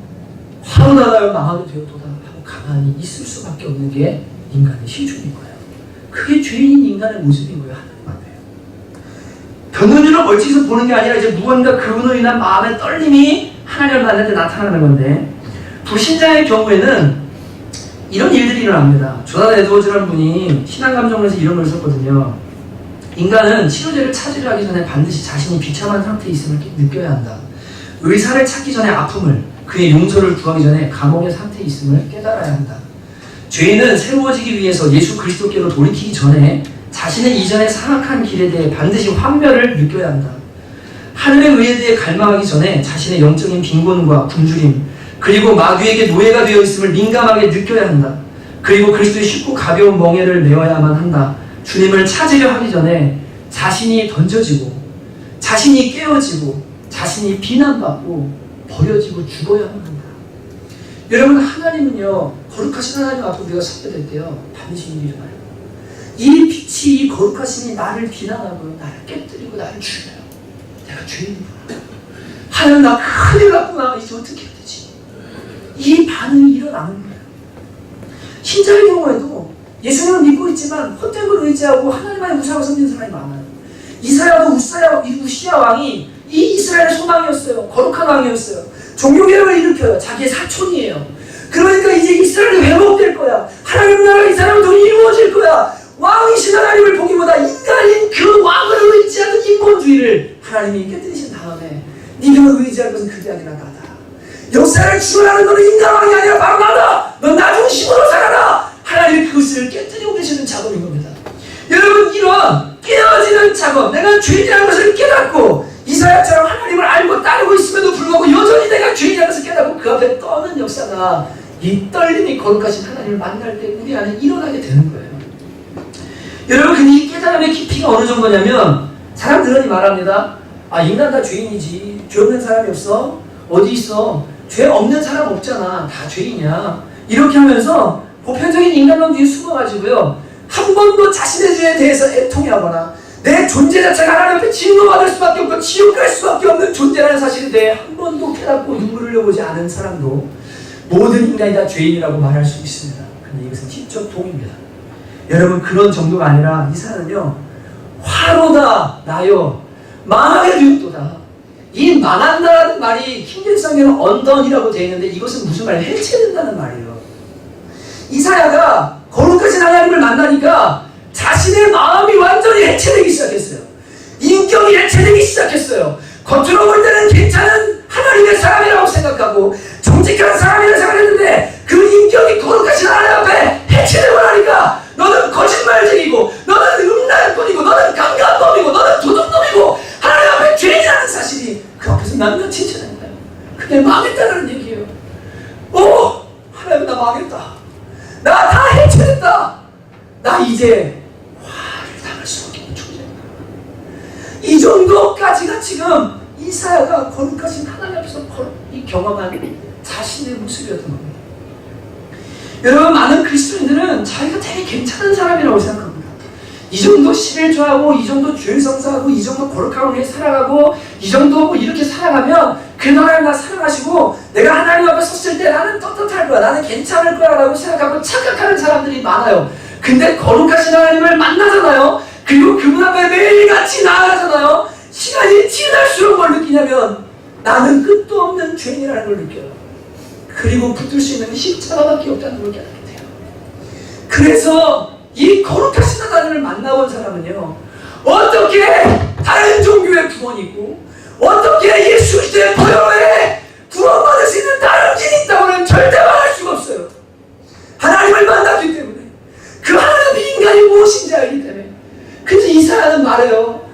화로나다여 망하게 되었도다 하고 가만히 있을 수밖에 없는 게 인간의 시중인 거예요. 그게 죄인인 인간의 모습인 거예요. 하나님 앞에 병원으로 멀찍이서 보는 게 아니라 이제 무언가 그분으로 인한 마음의 떨림이 하나님을 만날 때 나타나는 건데, 불신자의 경우에는 이런 일들이 일어납니다. 조난 에드워즈라는 분이 신앙감정론에서 이런 걸 썼거든요. 인간은 치료제를 찾으려 하기 전에 반드시 자신이 비참한 상태에 있음을 느껴야 한다. 의사를 찾기 전에 아픔을, 그의 용서를 구하기 전에 감옥의 상태에 있음을 깨달아야 한다. 죄인은 새로워지기 위해서 예수 그리스도께로 돌이키기 전에 자신의 이전의 사악한 길에 대해 반드시 환멸을 느껴야 한다. 하늘의 의에 대해 갈망하기 전에 자신의 영적인 빈곤과 굶주림, 그리고 마귀에게 노예가 되어 있음을 민감하게 느껴야 한다. 그리고 그리스도의 쉽고 가벼운 멍에를 메워야만 한다. 주님을 찾으려 하기 전에 자신이 던져지고 자신이 깨어지고 자신이 비난받고 버려지고 죽어야만 한다. 여러분, 하나님은요 거룩하신 하나님 앞에 우리가 서게 될 때요 반드시 이 일을 말해요. 이 빛이, 이 거룩하심이 나를 비난하고 나를 깨뜨리고 나를 죽여요. 내가 죄인이구나. 하나님 나 큰일 났구나. 이제 어떻게 해야 되지? 이 반응이 일어나는 거예요. 신자의 경우에도 예수님을 믿고 있지만 헛된 걸 의지하고 하나님만의 무상을 섬기는 사람이 많아요. 이사야도 우시야 왕이 이 이스라엘의 소망이었어요. 거룩한 왕이었어요. 종교개혁을 일으켜요. 자기의 사촌이에요. 그러니까 이제 이스라엘이 회복될 거야. 하나님 나라 이 사람은 더 이루어질 거야. 왕이신 하나님을 보기보다 인간인 그 왕을 의지하는 인본주의를 하나님이 깨뜨리신 다음에 네가 의지할 것은 그게 아니라 나다. 역사를 주관하는 너는 인간왕이 아니라 바로 나다. 넌 나 중심으로 살아라. 하나님이 그것을 깨뜨리고 계시는 작업인 겁니다. 여러분, 이런 깨어지는 작업, 내가 죄인이라는 것을 깨닫고 이사야처럼 하나님을 알고 따르고 있음에도 불구하고 여전히 내가 죄인이라는 것을 깨닫고 그 앞에 떠는 역사가, 이 떨림이 거룩하신 하나님을 만날 때 우리 안에 일어나게 되는 거예요. 여러분, 근데 이 깨달음의 깊이가 어느 정도냐면, 사람들은 말합니다. 아, 인간 다 죄인이지. 죄 없는 사람이 없어? 어디 있어? 죄 없는 사람 없잖아. 다 죄인이야. 이렇게 하면서 보편적인 인간론 뒤에 숨어가지고요, 한 번도 자신의 죄에 대해서 애통해하거나 내 존재 자체가 하나님 앞에 진노받을 수밖에 없고 지옥 갈 수밖에 없는 존재라는 사실에 대해 한 번도 깨닫고 눈물을 흘려보지 않은 사람도 모든 인간이 다 죄인이라고 말할 수 있습니다. 근데 이것은 지적 동의입니다. 여러분, 그런 정도가 아니라 이사야는요, 화로다 나여 망하게 되었도다. 이 망한다라는 말이 킹제스성경은 언던이라고 되어 있는데, 이것은 무슨 말이에요? 해체된다는 말이에요. 이사야가 거룩하신 하나님을 만나니까 자신의 마음이 완전히 해체되기 시작했어요. 인격이 해체되기 시작했어요. 겉으로 볼 때는 괜찮은 하나님의 사람이라고 생각하고 정직한 사람이라고 생각했는데, 그 인격이 거룩하신 하나님 앞에 해체되고 나니까 너는 거짓말쟁이고, 너는 음란꾼이고, 너는 강간범이고, 너는 도둑놈이고, 하나님 앞에 죄인이라는 사실이 그 앞에서 낱낱이 쳐낸 거예요. 그게 망했다는 얘기예요. 오! 하나님, 나 망했다. 나 다 해체됐다. 나 이제 화를 당할 수밖에 없는 존재다. 이 정도까지가 지금 이사야가 거룩하신 하나님 앞에서 이 경험한 자신의 모습이었던 겁니다. 여러분, 많은 그리스도인들은 자기가 되게 괜찮은 사람이라고 생각합니다. 이 정도 11조하고, 이 정도 주일 성사하고, 이 정도 거룩함을 위해 살아가고, 이 정도 뭐 이렇게 살아가면 그 하나님 나 사랑하시고 내가 하나님 앞에 섰을 때 나는 떳떳할 거야, 나는 괜찮을 거야 라고 생각하고 착각하는 사람들이 많아요. 근데 거룩하신 하나님을 만나잖아요. 그리고 그분 앞에 매일같이 나아가잖아요. 시간이 지날수록 뭘 느끼냐면 나는 끝도 없는 죄인이라는 걸 느껴요. 그리고 붙들 수 있는 십자가밖에 없다는 걸 깨닫게 돼요. 그래서 이 거룩하신 하나님을 만나본 사람은요, 어떻게 다른 종교의 구원이고, 어떻게 예수 그리스도의 보혈에 구원받을 수 있는 다른 길이 있다고는 절대 말할 수가 없어요. 하나님을 만났기 때문에, 그 하나님이 인간이 무엇인지 알기 때문에. 그래서 이사야는 말해요.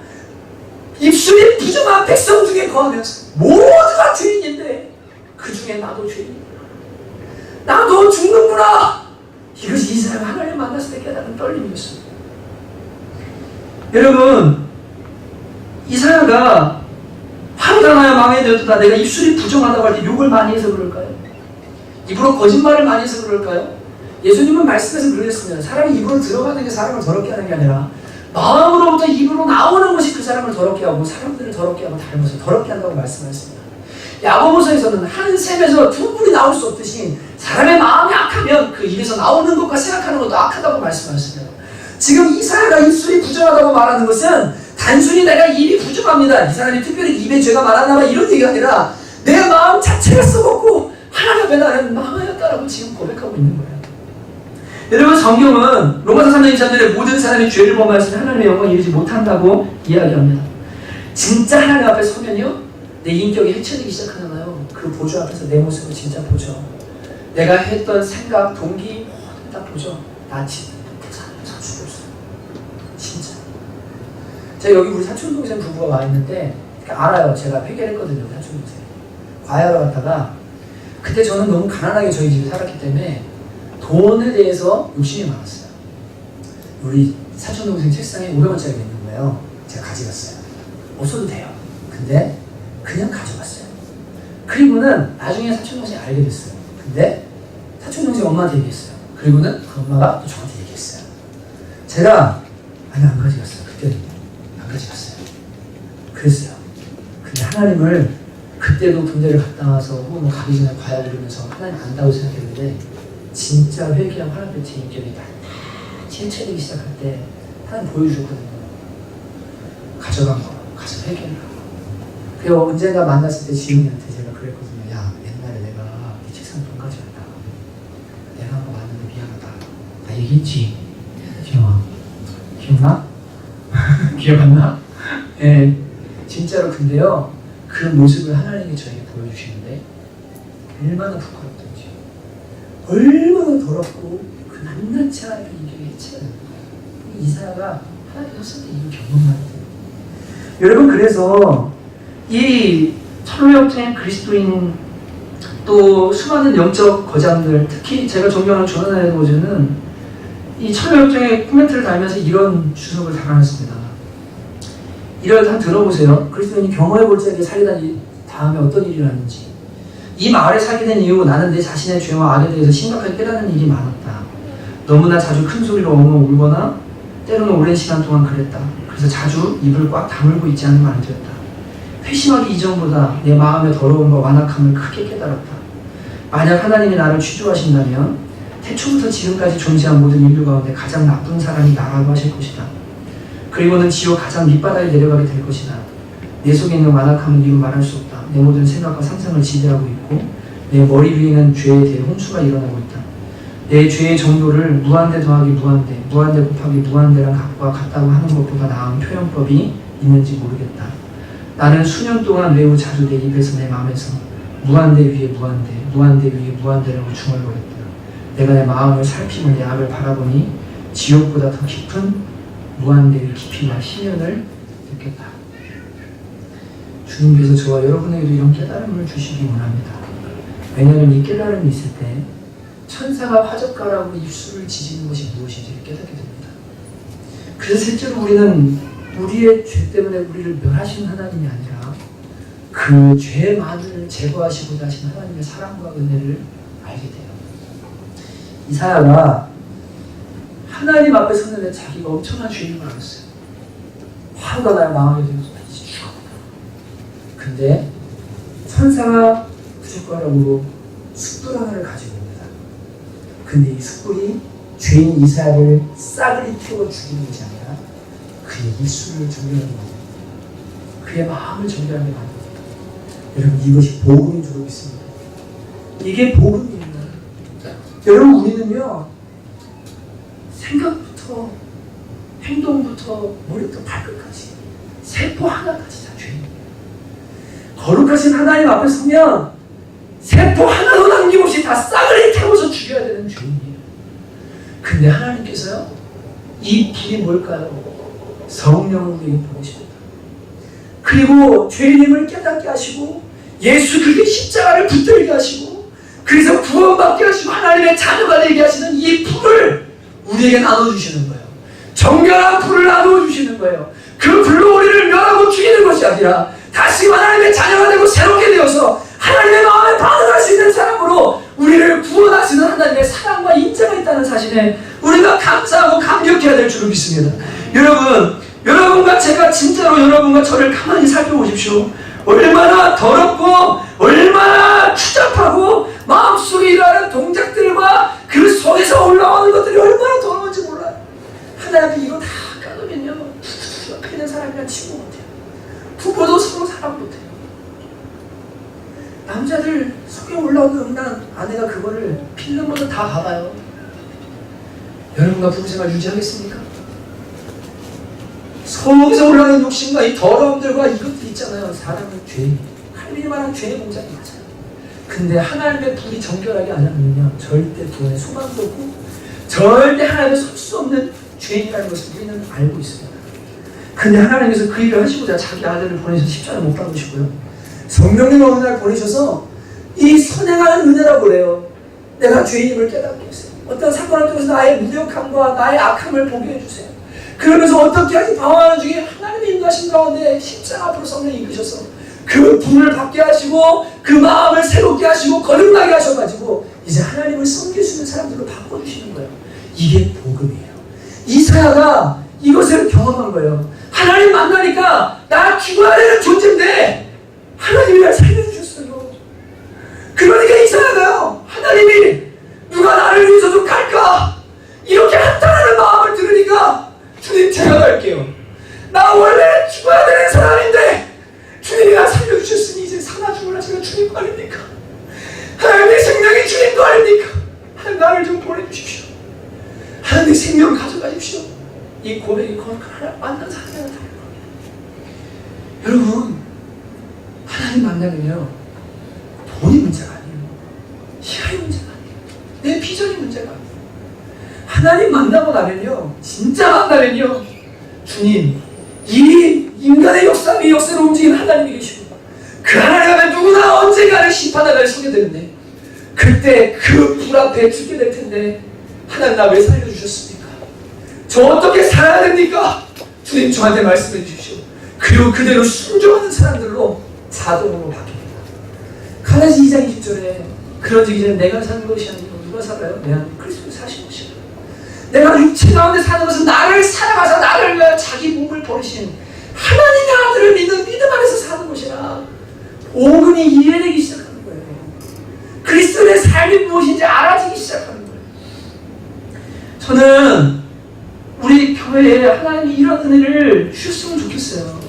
입술이 부정한 백성 중에 거하면서 모두가 죄인인데 그 중에 나도 죄인이구나, 나도 죽는구나. 이것이 이사야가 하나님 만났을 때 깨달은 떨림이었습니다. 여러분, 이사야가 화로다 나야 망해야 되었다, 내가 입술이 부정하다고 할 때 욕을 많이 해서 그럴까요? 입으로 거짓말을 많이 해서 그럴까요? 예수님은 말씀에서 그러셨습니다. 사람이 입으로 들어가는 게 사람을 더럽게 하는 게 아니라 마음으로부터 입으로 나오는 것이 그 사람을 더럽게 하고 사람들을 더럽게 하고 다른 것을 더럽게 한다고 말씀하셨습니다. 야고보서에서는 한 샘에서 두 불이 나올 수 없듯이 사람의 마음이 악하면 그 입에서 나오는 것과 생각하는 것도 악하다고 말씀하셨습니다. 지금 이사야가 입술이 부정하다고 말하는 것은 단순히 내가 입이 부정합니다, 이 사람이 특별히 입에 죄가 많았나봐, 이런 얘기가 아니라 내 마음 자체가 썩었고 하나님 앞에 나는 망하였다라고 지금 고백하고 있는 거예요. 여러분, 성경은 로마서 3장 23절에 모든 사람이 죄를 범하였으면 하나님의 영광에 이르지 못한다고 이야기합니다. 진짜 하나님 앞에 서면요, 내 인격이 해체되기 시작하잖아요. 그 보좌 앞에서 내 모습을 진짜 보죠. 내가 했던 생각, 동기 모두 다 보죠. 나 진짜 다 죽었어. 진짜. 제가 여기 우리 사촌동생 부부가 와 있는데 알아요. 제가 회개했거든요. 사촌동생. 과외하러 갔다가 그때 저는 너무 가난하게 저희 집에 살았기 때문에 돈에 대해서 욕심이 많았어요. 우리 사촌동생 책상에 500원짜리가 있는 거예요. 제가 가져갔어요. 없어도 돼요. 근데 그냥 가져갔어요. 그리고는 나중에 사촌동생이 알게 됐어요. 근데 사촌동생 엄마한테 얘기했어요. 그리고는 그 엄마가 또 저한테 얘기했어요. 제가 아니 안 가져갔어요. 그때는 안 가져갔어요. 그랬어요. 근데 하나님을 그때도 군대를 갔다 와서 혹은 뭐 가기 전에 과외 부르면서 하나님 안다고 생각했는데 진짜 회개하고 하나님 앞에 제 인격이 다 해체되기 시작할 때 하나님 보여주셨거든요. 가져간 거, 가서 회개를 하고. 그리고 언젠가 만났을 때 지훈이한테 제가 그랬거든요. 야, 옛날에 내가 이 책상 돈 가져왔다. 내가 한번 왔는데 미안하다. 나 얘기했지? 기억나? 기억 안 나? 네, 진짜로. 근데요, 그 모습을 하나님이 저에게 보여주시는데 얼마나 부끄럽던지, 얼마나 더럽고 그 낱낱이 하나님께 이게 해치는 이사야가 하나님 없을 때 이런 경험만 해요. 여러분, 그래서 이 천로역적인 그리스도인 또 수많은 영적 거장들, 특히 제가 존경하는 조나단 에드워즈는 이 천로역적의 코멘트를 달면서 이런 주석을 달아놨습니다. 이걸 한번 들어보세요. 그리스도인이 경험해볼 적에 살리다니 다음에 어떤 일이 일어났는지. 이 마을에 살게 된 이후 나는 내 자신의 죄와 악에 대해서 심각하게 깨닫는 일이 많았다. 너무나 자주 큰 소리로 엉엉 울거나 때로는 오랜 시간 동안 그랬다. 그래서 자주 입을 꽉 다물고 있지 않으면 안 되었다. 회심하기 이전보다 내 마음의 더러움과 완악함을 크게 깨달았다. 만약 하나님이 나를 취조하신다면 태초부터 지금까지 존재한 모든 인류 가운데 가장 나쁜 사람이 나라고 하실 것이다. 그리고는 지옥 가장 밑바닥에 내려가게 될 것이다. 내 속에 있는 완악함은 이루 말할 수 없다. 내 모든 생각과 상상을 지배하고 있고 내 머리 위에는 죄에 대해 홍수가 일어나고 있다. 내 죄의 정도를 무한대 더하기 무한대, 무한대 곱하기 무한대랑 같과 같다고 하는 것보다 나은 표현법이 있는지 모르겠다. 나는 수년 동안 매우 자주 내 입에서 내 마음에서 무한대 위에 무한대, 무한대 위에 무한대라고 중얼거렸다. 내가 내 마음을 살피고 내 악을 바라보니 지옥보다 더 깊은 무한대의 깊이와 희면을 느꼈다. 주님께서 저와 여러분에게도 이런 깨달음을 주시기 원합니다. 왜냐하면 이 깨달음이 있을 때 천사가 화젓가락으로 입술을 지지는 것이 무엇인지를 깨닫게 됩니다. 그래서 실제로 우리는 우리의 죄 때문에 우리를 멸하신 하나님이 아니라 그 죄만을 제거하시고자 하신 하나님의 사랑과 은혜를 알게 돼요. 이사야가 하나님 앞에 섰는데 자기가 엄청난 죄인 걸 알았어요. 화가 나요. 망하게 되어서 이제 죽었다. 근데 천사가 부젓가락으로 숯불 하나를 가지고 옵니다. 근데 이 숯불이 죄인 이사야를 싸그리 태워 죽이는 것이 아니라 그의 입술을 정결하게 만듭니다. 그의 마음을 정결하게 만듭니다. 여러분, 이것이 복음인 줄 믿습니다. 이게 복음입니다. 여러분, 우리는요, 생각부터 행동부터 머리부터 발끝까지 세포 하나까지 다 죄인이에요. 거룩하신 하나님 앞에 서면 세포 하나도 남김없이 다 싸그리 태워서 죽여야 되는 죄인이에요. 근데 하나님께서요, 이 불이 뭘까요? 성령을 우리에게 보내십니다. 그리고 죄인임을 깨닫게 하시고 예수 그리스도의 십자가를 붙들게 하시고 그래서 구원받게 하시고 하나님의 자녀가 되게 하시는 이 불을 우리에게 나눠주시는 거예요. 정결한 불을 나눠주시는 거예요. 그 불로 우리를 멸하고 죽이는 것이 아니라 다시 하나님의 자녀가 되고 새롭게 되어서 하나님의 마음에 반응할 수 있는 사람으로 우리를 구원하시는 하나님의 사랑과 인자가 있다는 사실에 우리가 감사하고 감격해야 될 줄을 믿습니다. 여러분과 제가 진짜로 여러분과 저를 가만히 살펴보십시오. 얼마나 더럽고 얼마나 추잡하고 마음속에 일어나는 동작들과 그 속에서 올라오는 것들이 얼마나 더러운지 몰라요. 하나님 앞에 이거 다 까놓으면요, 옆에 있는 사람이랑 친구 못해요. 부부도 서로 사랑 못해요. 남자들 속에 올라오는 음란 아내가 그거를 필름으로 다 봐봐요. 여러분과 부부생활 유지하겠습니까? 속에서 올라오는 욕심과 이 더러움들과 이것들 있잖아요. 사람은 죄, 칼빈이 말한 죄의 공작이 맞아요. 근데 하나님의 불이 정결하게 안 하면요, 절대 구원의 소망도 없고 절대 하나님의 설 수 없는 죄인이라는 것을 우리는 알고 있습니다. 근데 하나님께서 그 일을 하시고자 자기 아들을 보내셔서 십자가에 못 박으시고요, 성령님 어느 날 보내셔서 이 선행하는 은혜라고 그래요. 내가 죄인임을 깨닫게 했어요. 어떤 사건을 통해서 나의 무력함과 나의 악함을 보게 해주세요. 그러면서 어떻게 하지 방황하는 중에 하나님의 인도하신 가운데 십자가 앞으로 성령이 이끄셔서 그 불을 받게 하시고 그 마음을 새롭게 하시고 거듭나게 하셔가지고 이제 하나님을 섬길 수 있는 사람들로 바꿔주시는 거예요. 이게 복음이에요. 이사야가 이것을 경험한 거예요. 하나님 만나니까 나 죽어야 되는 존재인데 하나님이 날 살려주셨어요. 그러니까 이사야가요, 하나님이 누가 나를 위해서 좀 갈까? 이렇게 한탄하는 마음을 들으니까 주님, 제가 갈게요. 나 원래 죽어야 되는 사람인데 주님이 나 살려주셨으니 이제 사나 죽으나 제가 주님 거 아닙니까? 하나님의 생명이 주님 거 아닙니까? 하나님, 나를 좀 보내주십시오. 하나님의 생명을 가져가십시오. 이 고백이 거룩한 만난 사람이 하나 다른 겁니다. 여러분, 하나님 만나면요, 돈이 문제가 아니에요. 내 비전이 문제가 아니에요. 하나님 만나고 나면요, 진짜 만나면요, 주님, 이 인간의 역사, 이 역사를 움직이는 하나님이 계시고, 그 하나님 앞에 누구나 언젠가는 심판하날 서게 되는데, 그때 그 불 앞에 죽게 될 텐데, 하나님 나 왜 살려주셨습니까? 저 어떻게 살아야 됩니까? 주님 저한테 말씀해 주십시오. 그리고 그대로 순종하는 사람들로 자동으로 바뀝니다. 갈라디아 2장 20절에 그러지 전에 내가 사는 것이 아니고 누가 살아요? 내 안에 그리스도 사신 것이다. 내가 육체 가운데 사는 것은 나를 사랑하사 나를 위하여 자기 몸을 버리신 하나님의 아들을 믿는 믿음 안에서 사는 것이라. 오근이 이해되기 시작하는 거예요. 그리스도의 삶이 무엇인지 알아지기 시작하는 거예요. 저는 우리 교회에 하나님이 이런 은혜를 주셨으면 좋겠어요.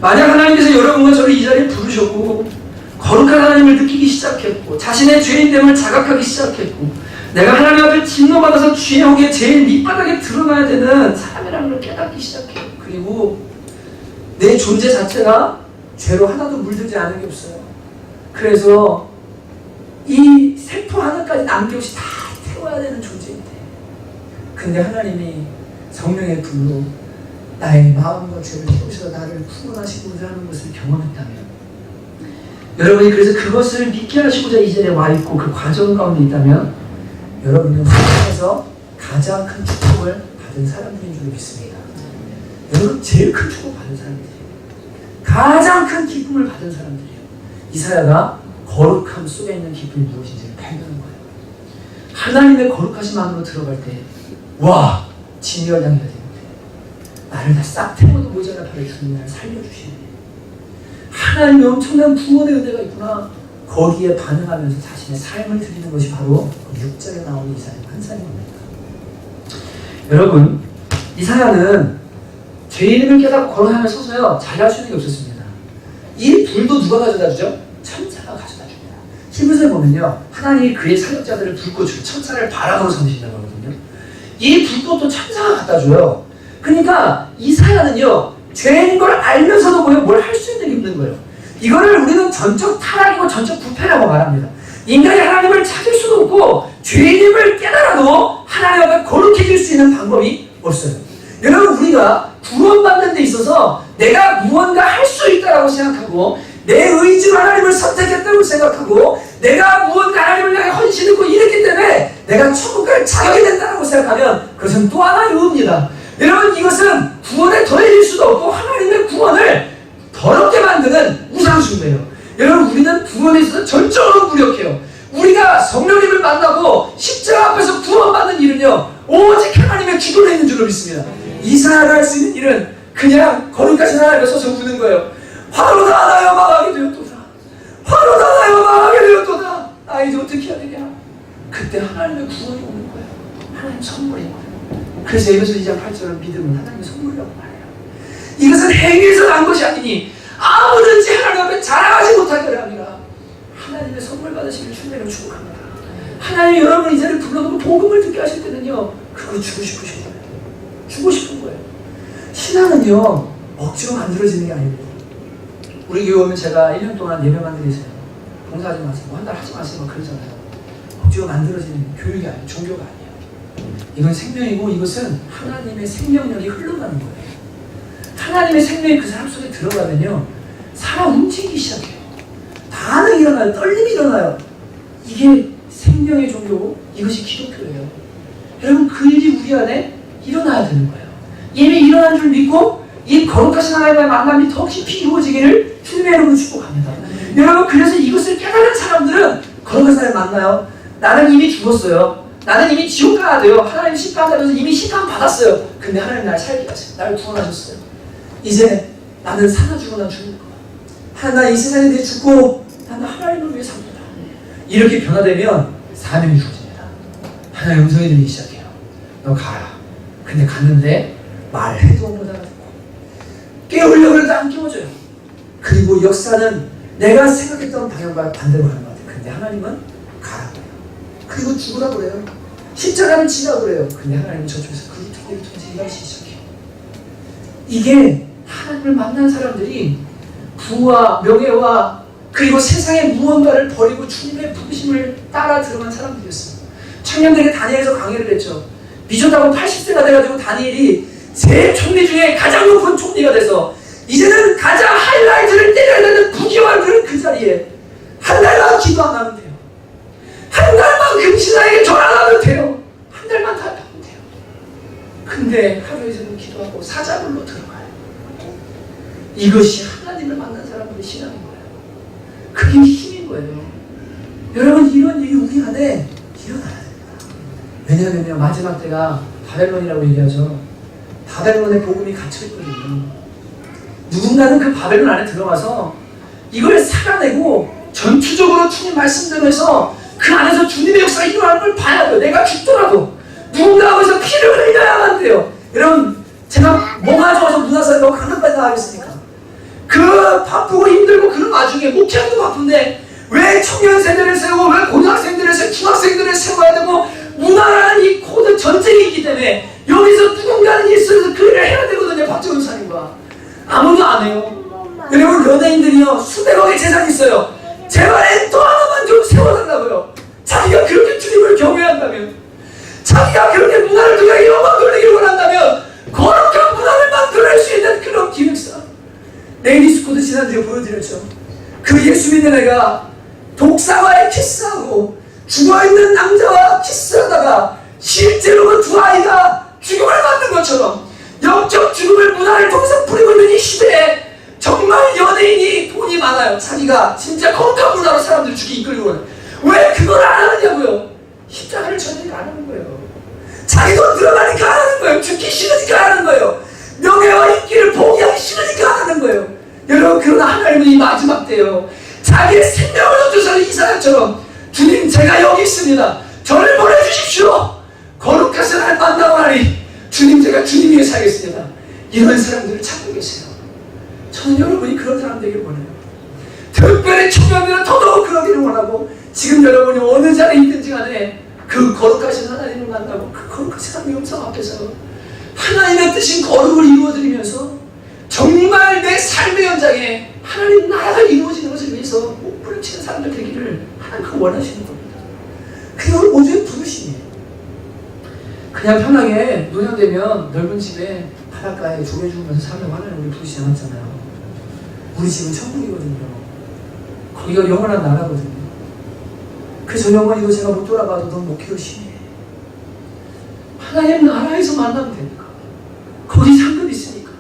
만약 하나님께서 여러분과 저를 이 자리에 부르셨고 거룩한 하나님을 느끼기 시작했고 자신의 죄인됨을 자각하기 시작했고 내가 하나님 앞에 진노받아서 죄옥의 제일 밑바닥에 드러나야 되는 사람이라는 걸 깨닫기 시작해요. 그리고 내 존재 자체가 죄로 하나도 물들지 않은 게 없어요. 그래서 이 세포 하나까지 남김없이 다 태워야 되는 존재인데, 근데 하나님이 성령의 불로 나의 마음과 죄를 태우셔서 나를 구원하시고자 하는 것을 경험했다면, 여러분이 그래서 그것을 믿게 하시고자 이 자리에 와 있고 그 과정 가운데 있다면 여러분은 세상에서 가장 큰 축복을 받은 사람들인 줄 믿습니다. 여러분 제일 큰 축복 받은 사람들이에요. 가장 큰 기쁨을 받은 사람들이에요. 이사야가 거룩함 속에 있는 기쁨이 무엇인지를 발견한 거예요. 하나님의 거룩하심 안으로 들어갈 때 와! 진멸당해야 되는데 나를 다 싹 태워도 모자라 바로 주님 나를 살려주시네. 하나님의 엄청난 구원의 은혜가 있구나. 거기에 반응하면서 자신의 삶을 드리는 것이 바로 6절에 나오는 이사야 환상입니다. 여러분, 이사야는 죄인임을 깨닫고 거룩함에 서서요 자기할 수 있는 게 없었습니다. 이 불도 누가 가져다 주죠? 천사가 가져다 줍니다. 히브리서에 보면요, 하나님이 그의 사역자들을 불꽃 주고 천사를 바람으로 삼으신다고 하거든요. 이 불꽃도 천사가 갖다 줘요. 그러니까 이사야는요 죄인 걸 알면서도 뭘 할 수 있는 게 없는 거예요. 이거를 우리는 전적 타락이고 전적 부패라고 말합니다. 인간이 하나님을 찾을 수도 없고 죄인임을 깨달아도 하나님 앞에 거룩해질 수 있는 방법이 없어요. 여러분, 우리가 구원받는 데 있어서 내가 무언가 할 수 있다고 생각하고 내 의지로 하나님을 선택했다고 생각하고 내가 무언가 하나님을 향해 헌신했고 이랬기 때문에 내가 천국 갈 자격이 된다고 생각하면 그것은 또 하나의 의입니다. 여러분, 이것은 구원에 더해질 수도 없고 하나님의 구원을 더럽게 만드는 우상숭배예요. 여러분, 우리는 구원에 있어서 절정으로 무력해요. 우리가 성령님을 만나고 십자가 앞에서 구원받는 일은요 오직 하나님의 기도로 있는 줄로 믿습니다. 이사야가 할 수 있는 일은 그냥 거룩하신 하나님을 서서 우는 거예요. 화로 나나여 망하게 되었도다. 화로 나나여 망하게 되었도다. 나 이제 어떻게 해야 되냐. 그때 하나님의 구원이 오는 거예요. 하나님 선물인 거예요. 그래서 에베소 2장 8절은 믿음은 하나님의 선물이라고 말해요. 이것은 행위에서 난 것이 아니니 아무든지 하나님 앞에 자랑하지 못하게 합니다. 하나님의 선물 받으시길 주님을 축복합니다. 하나님이 여러분 이 자리를 불러놓고 복음을 듣게 하실 때는요 그걸 주고 싶으신 거예요. 주고 싶은 거예요. 신앙은요 억지로 만들어지는 게 아니고, 우리 교회 오면 제가 1년 동안 예배 만들겠어요. 봉사하지 마세요. 한 달 하지 마세요. 막 그러잖아요. 억지로 만들어지는 교육이 아니에요. 종교가 아니에요. 이건 생명이고 이것은 하나님의 생명력이 흘러가는 거예요. 하나님의 생명이 그 사람 속에 들어가면요 사람 움직이기 시작해요. 반응이 일어나요. 떨림이 일어나요. 이게 생명의 종교고 이것이 기독교예요. 여러분, 그 일이 우리 안에 일어나야 되는 거예요. 이미 일어난 줄 믿고 이 거룩하신 하나님과의 만남이 더 깊이 이루어지기를 주님의 이름으로 축복합니다. 여러분, 그래서 이것을 깨달은 사람들은 거룩한 하나님 만나요. 나는 이미 죽었어요. 나는 이미 지옥 가야 돼요. 하나님 심판하면서 이미 심판 받았어요. 근데 하나님 날 살게 하세요. 나를 구원하셨어요. 이제 나는 사나 죽어나 죽을 거야. 하나 이 세상에 대해 죽고 나는 하나님을 위해 삽니다. 이렇게 변화되면 사명이 주어집니다. 하나님의 음성이 들리기 시작해요. 너 가라. 근데 갔는데 말해도 못 알아듣고 깨우려고 해도 안 깨워줘요. 그리고 역사는 내가 생각했던 방향과 반대로 가는 것 같아요. 근데 하나님은 가라 그래요. 그리고 죽으라 그래요. 십자가를 지라 그래요. 근데 하나님은 저쪽에서 그 통해를 통해서 일하시기 시작해요. 이게 하나님을 만난 사람들이 부와 명예와 그리고 세상의 무언가를 버리고 주님의 부르심을 따라 들어간 사람들이었어요. 청년들에게 다니엘에서 강의를 했죠. 미쳤다고 80세가 돼가지고 다니엘이 세 총리 중에 가장 높은 총리가 돼서 이제는 가장 하이라이트를 때려야 되는 부귀환을 그 자리에 한 달만 기도 안 하면 돼요. 한 달만 금신하에게 절 안 하면 돼요. 한 달만 다 하면 돼요. 근데 하루에 세번 기도하고 사자굴로 들어가요. 이것이 하나님을 만난 사람들의 신앙인 거예요. 그게 힘인 거예요. 여러분, 이런 일이 우리 안에 일어나야 됩니다. 왜냐하면 마지막 때가 바벨론이라고 얘기하죠. 바벨론의 복음이 갇혀있거든요. 누군가는 그 바벨론 안에 들어가서 이걸 살아내고 전투적으로 주님 말씀대로 해서 그 안에서 주님의 역사가 일어나는 걸 봐야 돼요. 내가 죽더라도 누군가 거기서 피를 흘려야만 돼요. 여러분, 제가 뭐가 좋아서 문화사에 너무 강남까지 나가겠습니까? 그 바쁘고 힘들고 그런 와중에 목회도 바쁜데 왜 청년 세대를 세우고 왜 고등학생들을 세우고 중학생들을 세워야 되고 문화라는 이 코드 전쟁이 있기 때문에 여기서 누군가는 있어서 그 일을 해야 되거든요. 박정훈 사님과 아무도 안 해요. 여러분, 연예인들이요 수백억의 재산이 있어요. 제발 엔터 하나만 좀 세워달라고요. 자기가 그렇게 주님을 경외한다면, 자기가 그렇게 문화를 두고 영광 돌리기를 원한다면 거룩한 문화를 만들어낼 수 있는 그런 기획사. 레이디스 코드 지난주에 보여드렸죠. 그 예수 믿는 애가 독사와의 키스하고 죽어있는 남자와 키스하다가 실제로 그 두 아이가 죽음을 맞는 것처럼 영적 죽음을 문화를 통해서 뿌리고 있는 이 시대에 정말 연예인이 돈이 많아요. 자기가 진짜 거룩한 문화로 사람들 죽이 이끌고 왜 그걸 안 하느냐고요. 십자가를 전하니까 안 하는 거예요. 자기 돈 들어가니까 안 하는 거예요. 죽기 싫으니까 안 하는 거예요. 명예와 인기를 포기하기 싫으니까 안 하는 거예요. 여러분, 그러나 하나님은 이 마지막 때요 자기의 생명을 얻어서 이사야처럼 주님, 제가 여기 있습니다. 저를 보내주십시오. 거룩하신 날 만나고 나니 주님, 제가 주님 위해 살겠습니다. 이런 사람들을 찾고 계세요. 저는 여러분이 그런 사람 되기를 원해요. 특별히 청년들은 더더욱 그러기를 원하고, 지금 여러분이 어느 자리에 있든지 간에 그 거룩하신 하나님을 만나고 그 거룩하신 하나님의 영성 앞에서 하나님의 뜻인 거룩을 이루어드리면서 정말 내 삶의 현장에 하나님 나라가 이루어지는 것을 위해서 목부림치는 사람들 되기를 하나님은 원하시는 겁니다. 그게 오늘 모두의 부르심이에요. 그냥 편하게 노년되면 넓은 집에 바닷가에 조개 주면서 살려고 하나님 우리 부르시지 않았잖아요. 우리 집은 천국이거든요. 거기가 영원한 나라거든요. 그래서 영원히도 제가 못 돌아가도 너무 목회 열심히 해. 하나님 나라에서 만나면 되니까. 거기 상급 있으니까.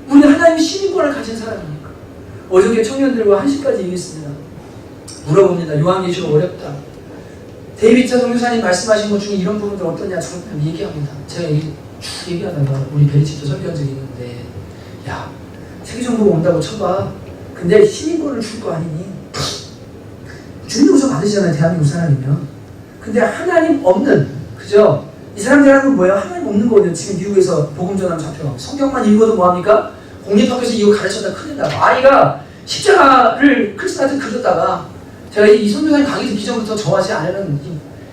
우리는 하나님의 시민권을 가진 사람이니까. 어저께 청년들과 1시까지 얘기했습니다. 물어봅니다. 요한계시록 어렵다. 데이비드 선교사님 말씀하신 것 중에 이런 부분들 어떠냐 저는 얘기합니다. 제가 쭉 얘기하다가 우리 베리집도 설교한 적이 있는데, 야, 세계정보가 온다고 쳐봐. 근데 시민권을 줄 거 아니니? 주님 우선 받으시잖아요. 대한민국 사람이면. 근데 하나님 없는, 그죠? 이 사람들하고는 뭐예요? 하나님 없는 거거든요. 지금 미국에서 복음 전하면 잡혀가고 성경만 읽어도 뭐합니까? 공립학교에서 이거 가르쳤다 큰일 나고, 아이가 십자가를 크리스마스 그렸다가 제가 이 선교사님 강의 듣기 전부터 저와 제 아내는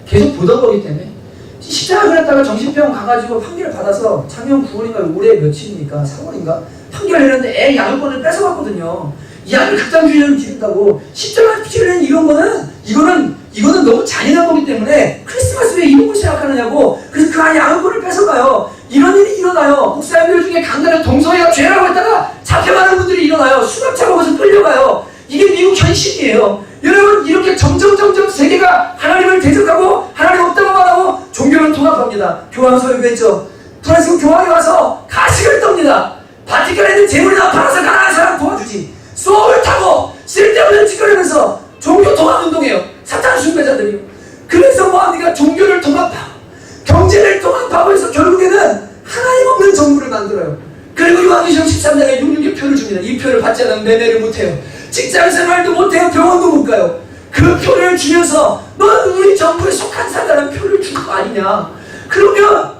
계속 보던 거기 때문에 십자가 그렸다가 정신병원 가가지고 판결을 받아서 작년 9월인가 올해 며칠입니까? 3월인가? 판결을 했는데 애 양육권을 뺏어갔거든요. 이 아이를 극단주의를 기른다고. 십자가 피치는 이런 거는 이거는 너무 잔인한 거기 때문에 크리스마스 왜 이런 걸 생각하느냐고. 그래서 그 아이 양육권을 뺏어가요. 이런 일이 일어나요. 목사님들 중에 강간을 동성애가 죄라고 했다가 잡혀가는 분들이 일어나요. 수갑차 먹어서 끌려가요. 이게 미국 현실이에요. 여러분, 이렇게 점점 세계가 하나님을 대적하고 하나님 없다고 말하고 종교는 통합합니다. 교황 설교했죠. 프랑스 교황이 와서 가식을 떱니다. 바티칸에 있는 재물이나 팔아서 가난한 사람 도와주지. 소울 타고 쓸데없는 짓거리면서 종교 통합 운동해요. 사탄 숭배자들이요. 그래서 뭐합니까? 종교를 통합하고 경제를 통합하고 해서 결국에는 하나님 없는 정부를 만들어요. 그리고 요한계시록 13장에 66의 표를 줍니다. 이 표를 받지 않으면 매매를 못해요. 직장생활도 못해요. 병원도 못 가요. 그 표를 주면서 넌 우리 정부에 속한 사람은 표를 줄 거 아니냐. 그러면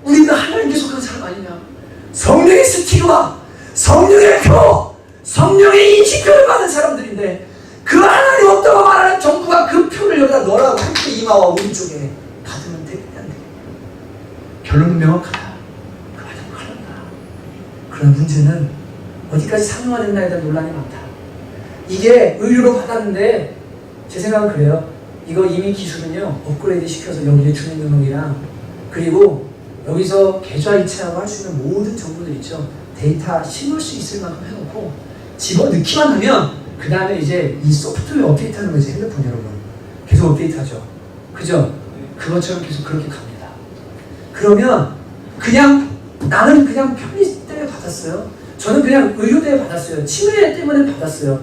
우리는 하나님께 속한 사람 아니냐. 성령의 스티그마, 성령의 표, 성령의 인식표를 받은 사람들인데 그 하나님 없다고 말하는 정부가 그 표를 여기다 넣으라고 함께 이마와 오른쪽에 받으면 되겠냐. 결론은 명확하다. 그 맞으면 큰일 난다. 그런 문제는 어디까지 상용화됐나에 대한 논란이 많다. 이게 의료로 받았는데 제 생각은 그래요. 이거 이미 기술은요 업그레이드 시켜서 여기에 주민 등록이랑 그리고 여기서 계좌 이체하고 할 수 있는 모든 정보들 있죠. 데이터 심을 수 있을 만큼 해놓고 집어넣기만 하면 그 다음에 이제 이 소프트웨어 업데이트하는 거지. 핸드폰 여러분 계속 업데이트하죠. 그죠? 그것처럼 계속 그렇게 갑니다. 그러면 그냥 나는 그냥 편의 때문에 받았어요. 저는 그냥 의료 때문에 받았어요. 치매 때문에 받았어요.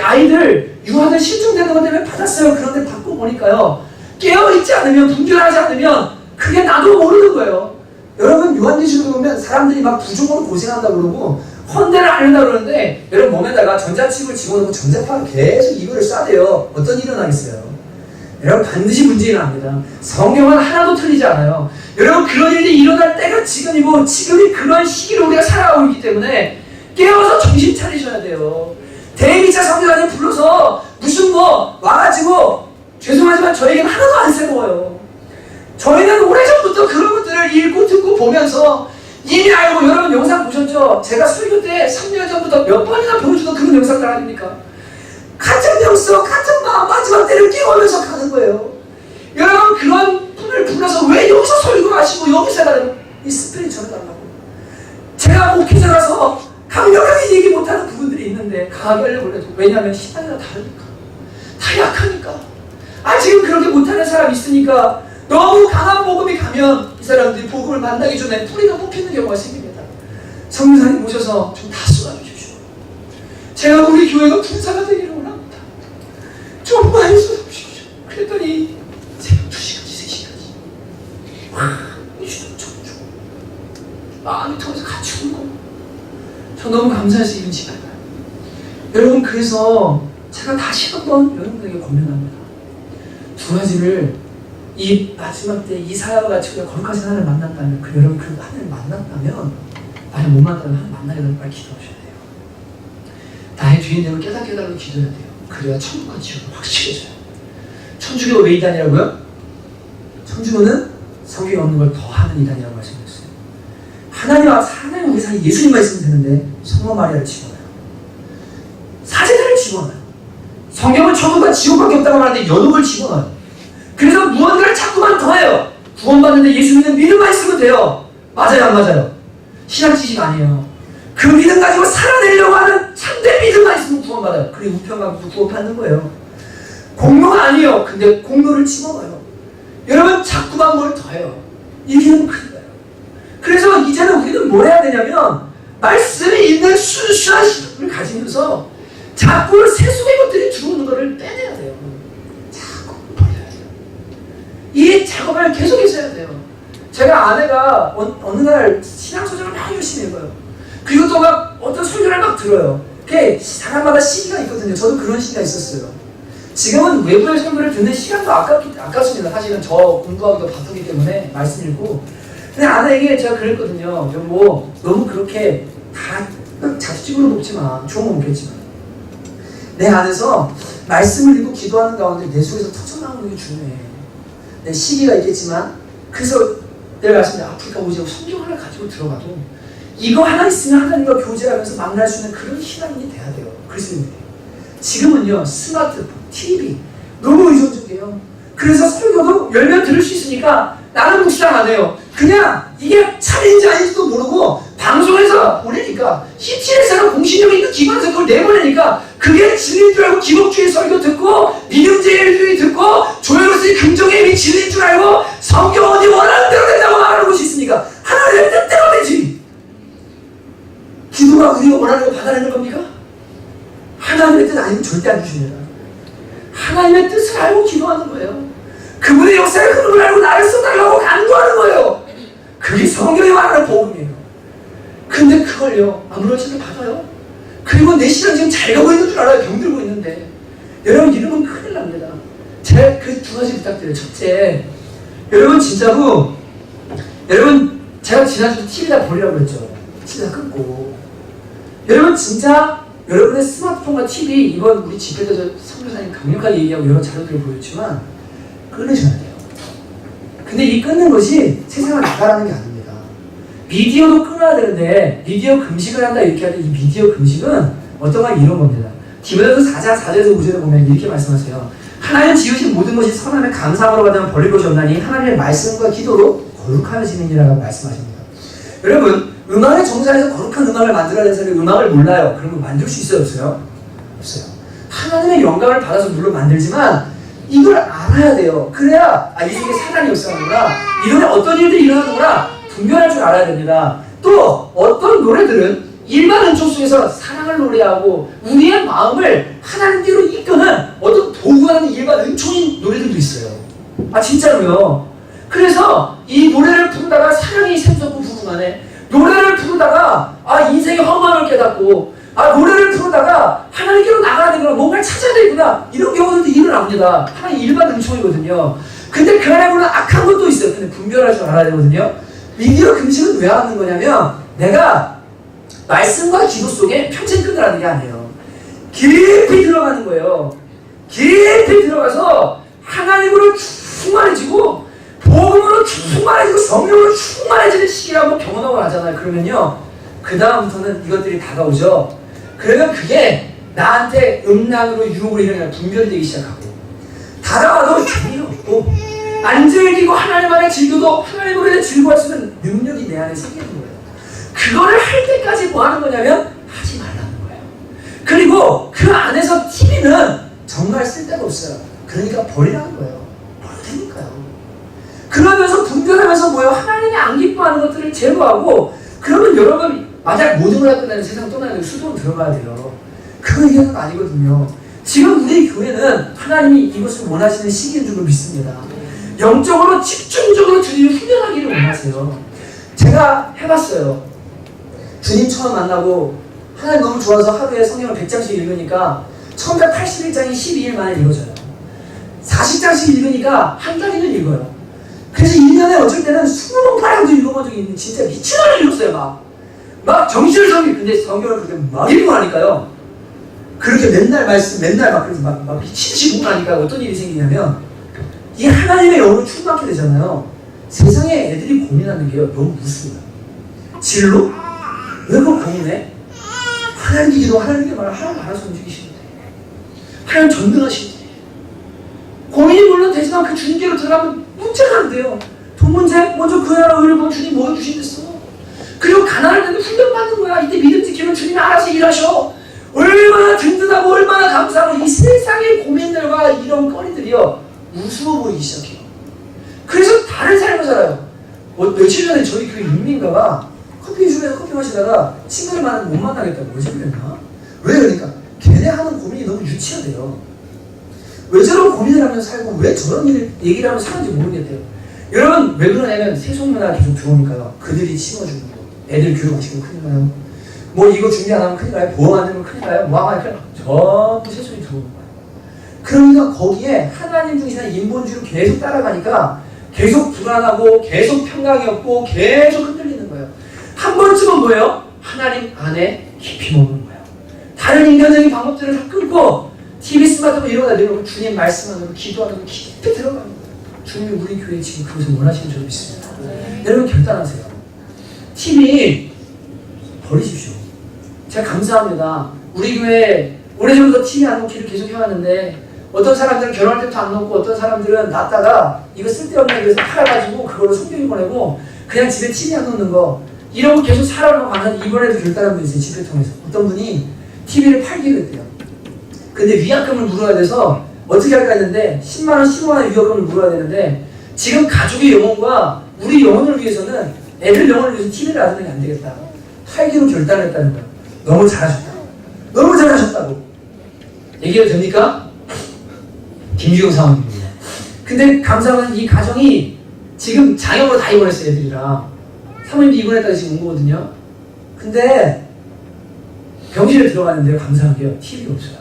아이들 유아들 실종되는 것 때문에 받았어요. 그런데 받고 보니까요 깨어있지 않으면 분별하지 않으면 그게 나도 모르는 거예요. 여러분 요한계시록 보면 사람들이 막 부족으로 고생한다고 그러고 헌데를 안 한다고 그러는데 여러분 몸에다가 전자칩을 집어넣고 전자파를 계속 이거를 쏴대요. 어떤 일이 일어나겠어요? 여러분 반드시 문제 일어납니다. 성경은 하나도 틀리지 않아요. 여러분 그런 일이 일어날 때가 지금이고 지금이 그런 시기로 우리가 살아가고 있기 때문에 깨어서 정신 차리셔야 돼요. 대미차 성교사님 불러서 무슨 뭐 와가지고 죄송하지만 저에게는 하나도 안 새로워요. 저희는 오래전부터 그런 것들을 읽고 듣고 보면서 이미 알고 여러분 영상 보셨죠? 제가 설교 때 3년 전부터 몇 번이나 보여주던 그런 영상들 아닙니까? 같은 영성, 같은 마음 마지막 때를 끼워면서 가는 거예요. 여러분 그런 분을 불러서 왜 여기서 설교하시고 여기서 해달라고 이 스피릿 전해달라고. 제가 목회자라서 강력하게 얘기 못하는 부분들이 있는데 강하게 하려고 해도 왜냐하면 신앙이랑 다르니까 다 약하니까 지금 그렇게 못하는 사람 있으니까 너무 강한 복음이 가면 이 사람들이 복음을 만나기 전에 뿌리가 뽑히는 경우가 생깁니다. 성교사님 모셔서 좀 다 쏟아주십시오. 제가 우리 교회가 분사가 되기를 원합니다. 좀 많이 쏟아주십시오. 그랬더니 새벽 2시간지 3시간지 와 주저 마음이 터져서 같이 울고 저 너무 감사해서 이런 시간을 여러분 그래서 제가 다시 한번 여러분들에게 권면합니다. 두 가지를 이 마지막 때 이사야와 같이 거룩하신 하나님을 만났다면 여러분 그 하나님을 만났다면 만약 못 만났다면 하나님 만나게 빨리 기도하셔야 돼요. 나의 주인됨을 깨닫게 해달라고 기도해야 돼요. 그래야 천국과 지옥을 확실해져요. 천주교가 왜 이단이라고요? 천주교는 성경에 없는 걸 더하는 이단이라고 말씀드렸어요. 하나님 우리 사이에 예수님만 있으면 되는데 성모 마리아를 집어넣어요. 사제들을 집어넣어요. 성경은 천국과 지옥밖에 없다고 말하는데 연옥을 집어넣어요. 그래서 무언가를 자꾸만 더해요. 구원받는데 예수 믿는 믿음만 있으면 돼요. 맞아요 안 맞아요? 신앙 지식 아니에요. 그 믿음 가지고 살아내려고 하는 참된 믿음만 있으면 구원받아요. 그리고 우편가도 구원받는 거예요. 공로가 아니에요. 근데 공로를 집어넣어요. 여러분 자꾸만 뭘 더해요. 이게 너무 큰 거예요. 그래서 이제는 우리는 뭘 해야 되냐면 말씀이 있는 순수한 신앙을 가지면서 자꾸 세속의 것들이 들어오는 것을 빼내야 돼요. 자꾸 버려야 돼요. 이 작업을 계속해서 해야 돼요. 제가 아내가 어느 날 신앙서적을 막 열심히 읽어요. 그리고 또 막 어떤 설교를 막 들어요. 그게 사람마다 시기가 있거든요. 저도 그런 시기가 있었어요. 지금은 외부의 설교를 듣는 시간도 아깝습니다. 사실은 저 공부하기도 바쁘기 때문에 말씀 읽고. 근데 아내에게 제가 그랬거든요. 여보, 너무 그렇게 다 자식으로 먹지 마. 좋은 거 먹겠지만. 내 안에서 말씀을 읽고 기도하는 가운데 내 속에서 터져나오는 게 중요해. 내 시기가 있겠지만 그래서 내가 말씀드린 아프리카 오지하고 성경 하나 가지고 들어가도 이거 하나 있으면 하나님과 교제하면서 만날 수 있는 그런 신앙인이 돼야 돼요. 그리스도인이 돼요. 지금은요 스마트폰, TV 너무 의존적이에요. 그래서 설교도 열면 들을 수 있으니까 나는 묵상 안 해요. 그냥 이게 차례인지 아닌지도 모르고 방송에서 보내니까 히트에서는 공신력 있는 기관에서 그걸 내보내니까 그게 진리인 줄 알고 기독주의 설교 듣고 믿음제일주의 듣고 조회로서의 긍정의 힘이 진리인 줄 알고 성경 어디 원하는 대로 된다고 말하는 곳이 있으니까 하나님의 뜻대로 되지. 기도가 우리가 원하는 거 받아내는 겁니까? 하나님의 뜻 아니면 절대 안 주십니다. 하나님의 뜻을 알고 기도하는 거예요. 그분의 역사의 흐름을 알고 나를 써달라고 간구하는 거예요. 그게 성경이 말하는 복음이에요. 근데 그걸요 아무렇지 않게 받아요. 그리고 내 신앙 지금 잘 가고 있는 줄 알아요. 병들고 있는데 여러분 이러면 큰일 납니다. 제가 그 두 가지 부탁드려요. 첫째, 여러분 진짜로 여러분 제가 지난주에 TV 다 버리라고 그랬죠. TV 다 끊고 여러분 진짜 여러분의 스마트폰과 TV 이건 우리 집회에서 선교사님 강력하게 얘기하고 여러 자료들을 보여줬지만 끊으셔야 돼요. 근데 이 끊는 것이 세상을 나가라는 게 아닙니다. 미디어도 끊어야 되는데 미디어 금식을 한다 이렇게 하는데 이 미디어 금식은 어떤가 이런 겁니다. 디모데후서 4장 4절에서 5절에 보면 이렇게 말씀하세요. 하나님 지으신 모든 것이 선하면 감사함으로 받으면 버릴 것이 없나니 하나님의 말씀과 기도로 거룩하여지느니라고 말씀하십니다. 여러분, 음악의 정사에서 거룩한 음악을 만들어야 되는 사람이 음악을 몰라요. 그러면 만들 수 있어요? 없어요? 없어요. 하나님의 영감을 받아서 물론 만들지만 이걸 알아야 돼요. 그래야 이 속에 사단이 역사하는구나, 이런에 어떤 일들이 일어나는구나 분별할 줄 알아야 됩니다. 또 어떤 노래들은 일반 은총 속에서 사랑을 노래하고 우리의 마음을 하나님께로 이끄는 어떤 도구하는 일반 은총인 노래들도 있어요. 진짜로요. 그래서 이 노래를 부르다가 사랑이 샘솟고 부흥하네, 노래를 부르다가 인생의 험함을 깨닫고, 노래를 부르다가 하나님께로 나가야 되구나, 뭔가를 찾아야 되구나, 이런 경우들도 일어납니다. 하나의 일반 은총이거든요. 근데 그 안에 물론 악한 것도 있어요. 근데 분별할 줄 알아야 되거든요. 위기와 금식은 왜 하는 거냐면, 내가 말씀과 기도 속에 평생 끊으라는 게 아니에요. 깊이 들어가는 거예요. 깊이 들어가서 하나님으로 충만해지고 복음으로 충만해지고 성령으로 충만해지는 시기를 한번 경험하고 나잖아요. 그러면요, 그 다음부터는 이것들이 다가오죠. 그러면 그게 나한테 음란으로 유혹으로 이런 분별이 되기 시작하고, 다가와도 재미없고 안 즐기고 하나님 안에 즐겨도 하나님으로 인해 즐거워할 수 있는 능력이 내 안에 생기는 거예요. 그거를 할 때까지 뭐 하는 거냐면 하지 말라는 거예요. 그리고 그 안에서 TV는 정말 쓸데가 없어요. 그러니까 버리라는 거예요. 버려도 되니까요. 그러면서 분별하면서 뭐예요? 하나님이 안 기뻐하는 것들을 제거하고, 그러면 여러분 만약 모든 걸 끝나는 세상 떠나는 수도로 들어가야 돼요. 그거 얘기하는 거 아니거든요. 지금 우리 교회는 하나님이 이것을 원하시는 시기인 줄 믿습니다. 영적으로 집중적으로 주님을 훈련하기를 원하세요. 제가 해봤어요. 주님 처음 만나고 하나님 너무 좋아서 하루에 성경을 100장씩 읽으니까 1181장이 12일 만에 읽어져요. 40장씩 읽으니까 한 달이면 읽어요. 그래서 1년에 어쩔 때는 20번도 읽어본 적이 있는데 진짜 미친놈을 읽었어요. 막 정신을 근데 성경을 그렇게 막 읽고 나니까요, 그렇게 맨날 말씀 맨날 막 미치듯이 보고 나니까 어떤 일이 생기냐면, 이 하나님의 영으로 충만하게 되잖아요. 세상에 애들이 고민하는 게요, 너무 무서워요. 진로? 왜 그걸 고민해? 하나님께 기도, 하나님께 말을 하나님 알아서 움직이시는데, 하나님 전능하시는데, 고민이 물론 되지만 그 주님께로 들어가면 문제가 안 돼요. 돈 문제? 먼저 그 나라 의를 보면 주님 뭐 해주신댔어. 그리고 가난할 때도 훈련받는 거야. 이때 믿음 지키면 주님이 알아서 일하셔. 얼마나 든든하고 얼마나 감사하고, 이 세상의 고민들과 이런 거리들이요, 우스워 보이기 시작해요. 그래서 다른 삶을 살아요. 며칠 전에 저희 교회 인민가가 커피숍에서 커피 마시다가 친구를 못 만나겠다고. 뭐지 그랬나? 왜 그러니까 걔네 하는 고민이 너무 유치하대요. 왜 저런 고민을 하면서 살고 왜 저런 얘기를 하면서 사는지 모르겠대요. 여러분 왜 그러냐면 세속문화가 계속 들어오니까요. 그들이 심어주는 거, 애들 교육하시고 큰일 나요. 뭐 이거 준비 안 하면 큰일 나요. 보험 안 되면 큰일 나요. 뭐 하면 큰일 나요. 전부 세속이 들어오는 거예요. 그러니까 거기에 하나님 중심의 인본주의로 계속 따라가니까 계속 불안하고 계속 평강이 없고 계속 흔들리는 거예요. 한 번쯤은 뭐예요? 하나님 안에 깊이 머무는 거예요. 다른 인간적인 방법들을 다 끊고 TV 스마트폰 이런 거 내려오고 주님 말씀하고 기도하고 깊이 들어가는 거예요. 주님이 우리 교회에 지금 그것을 원하시는 줄 믿습니다. 여러분 결단하세요. TV 버리십시오. 제가 감사합니다. 우리 교회 오래전부터 TV 안 놓기를 계속 해왔는데, 어떤 사람들은 결혼할 때부터 안 놓고 어떤 사람들은 놨다가 이거 쓸데없네 그래서 팔아가지고 그걸로 성경이 보내고 그냥 집에 TV 안 놓는 거 이러고 계속 살아가고 가는, 이번에도 결단한 분이 있어요. 집회 통해서 어떤 분이 TV를 팔기로 했대요. 근데 위약금을 물어야 돼서 어떻게 할까 했는데 10만원 15만원 위약금을 물어야 되는데, 지금 가족의 영혼과 우리 영혼을 위해서는, 애들 영혼을 위해서 TV를 놔두는 게 안 되겠다. 팔기로 결단을 했다는 거예요. 너무 잘하셨다. 너무 잘하셨다고. 얘기해도 됩니까? 김주영 사모님입니다. 근데 감사한 이 가정이 지금 장염으로 다 입원했어요. 애들이랑 사모님도 입원했다가 지금 온 거거든요. 근데 병실에 들어갔는데요, 감사하게요, TV가 없어요.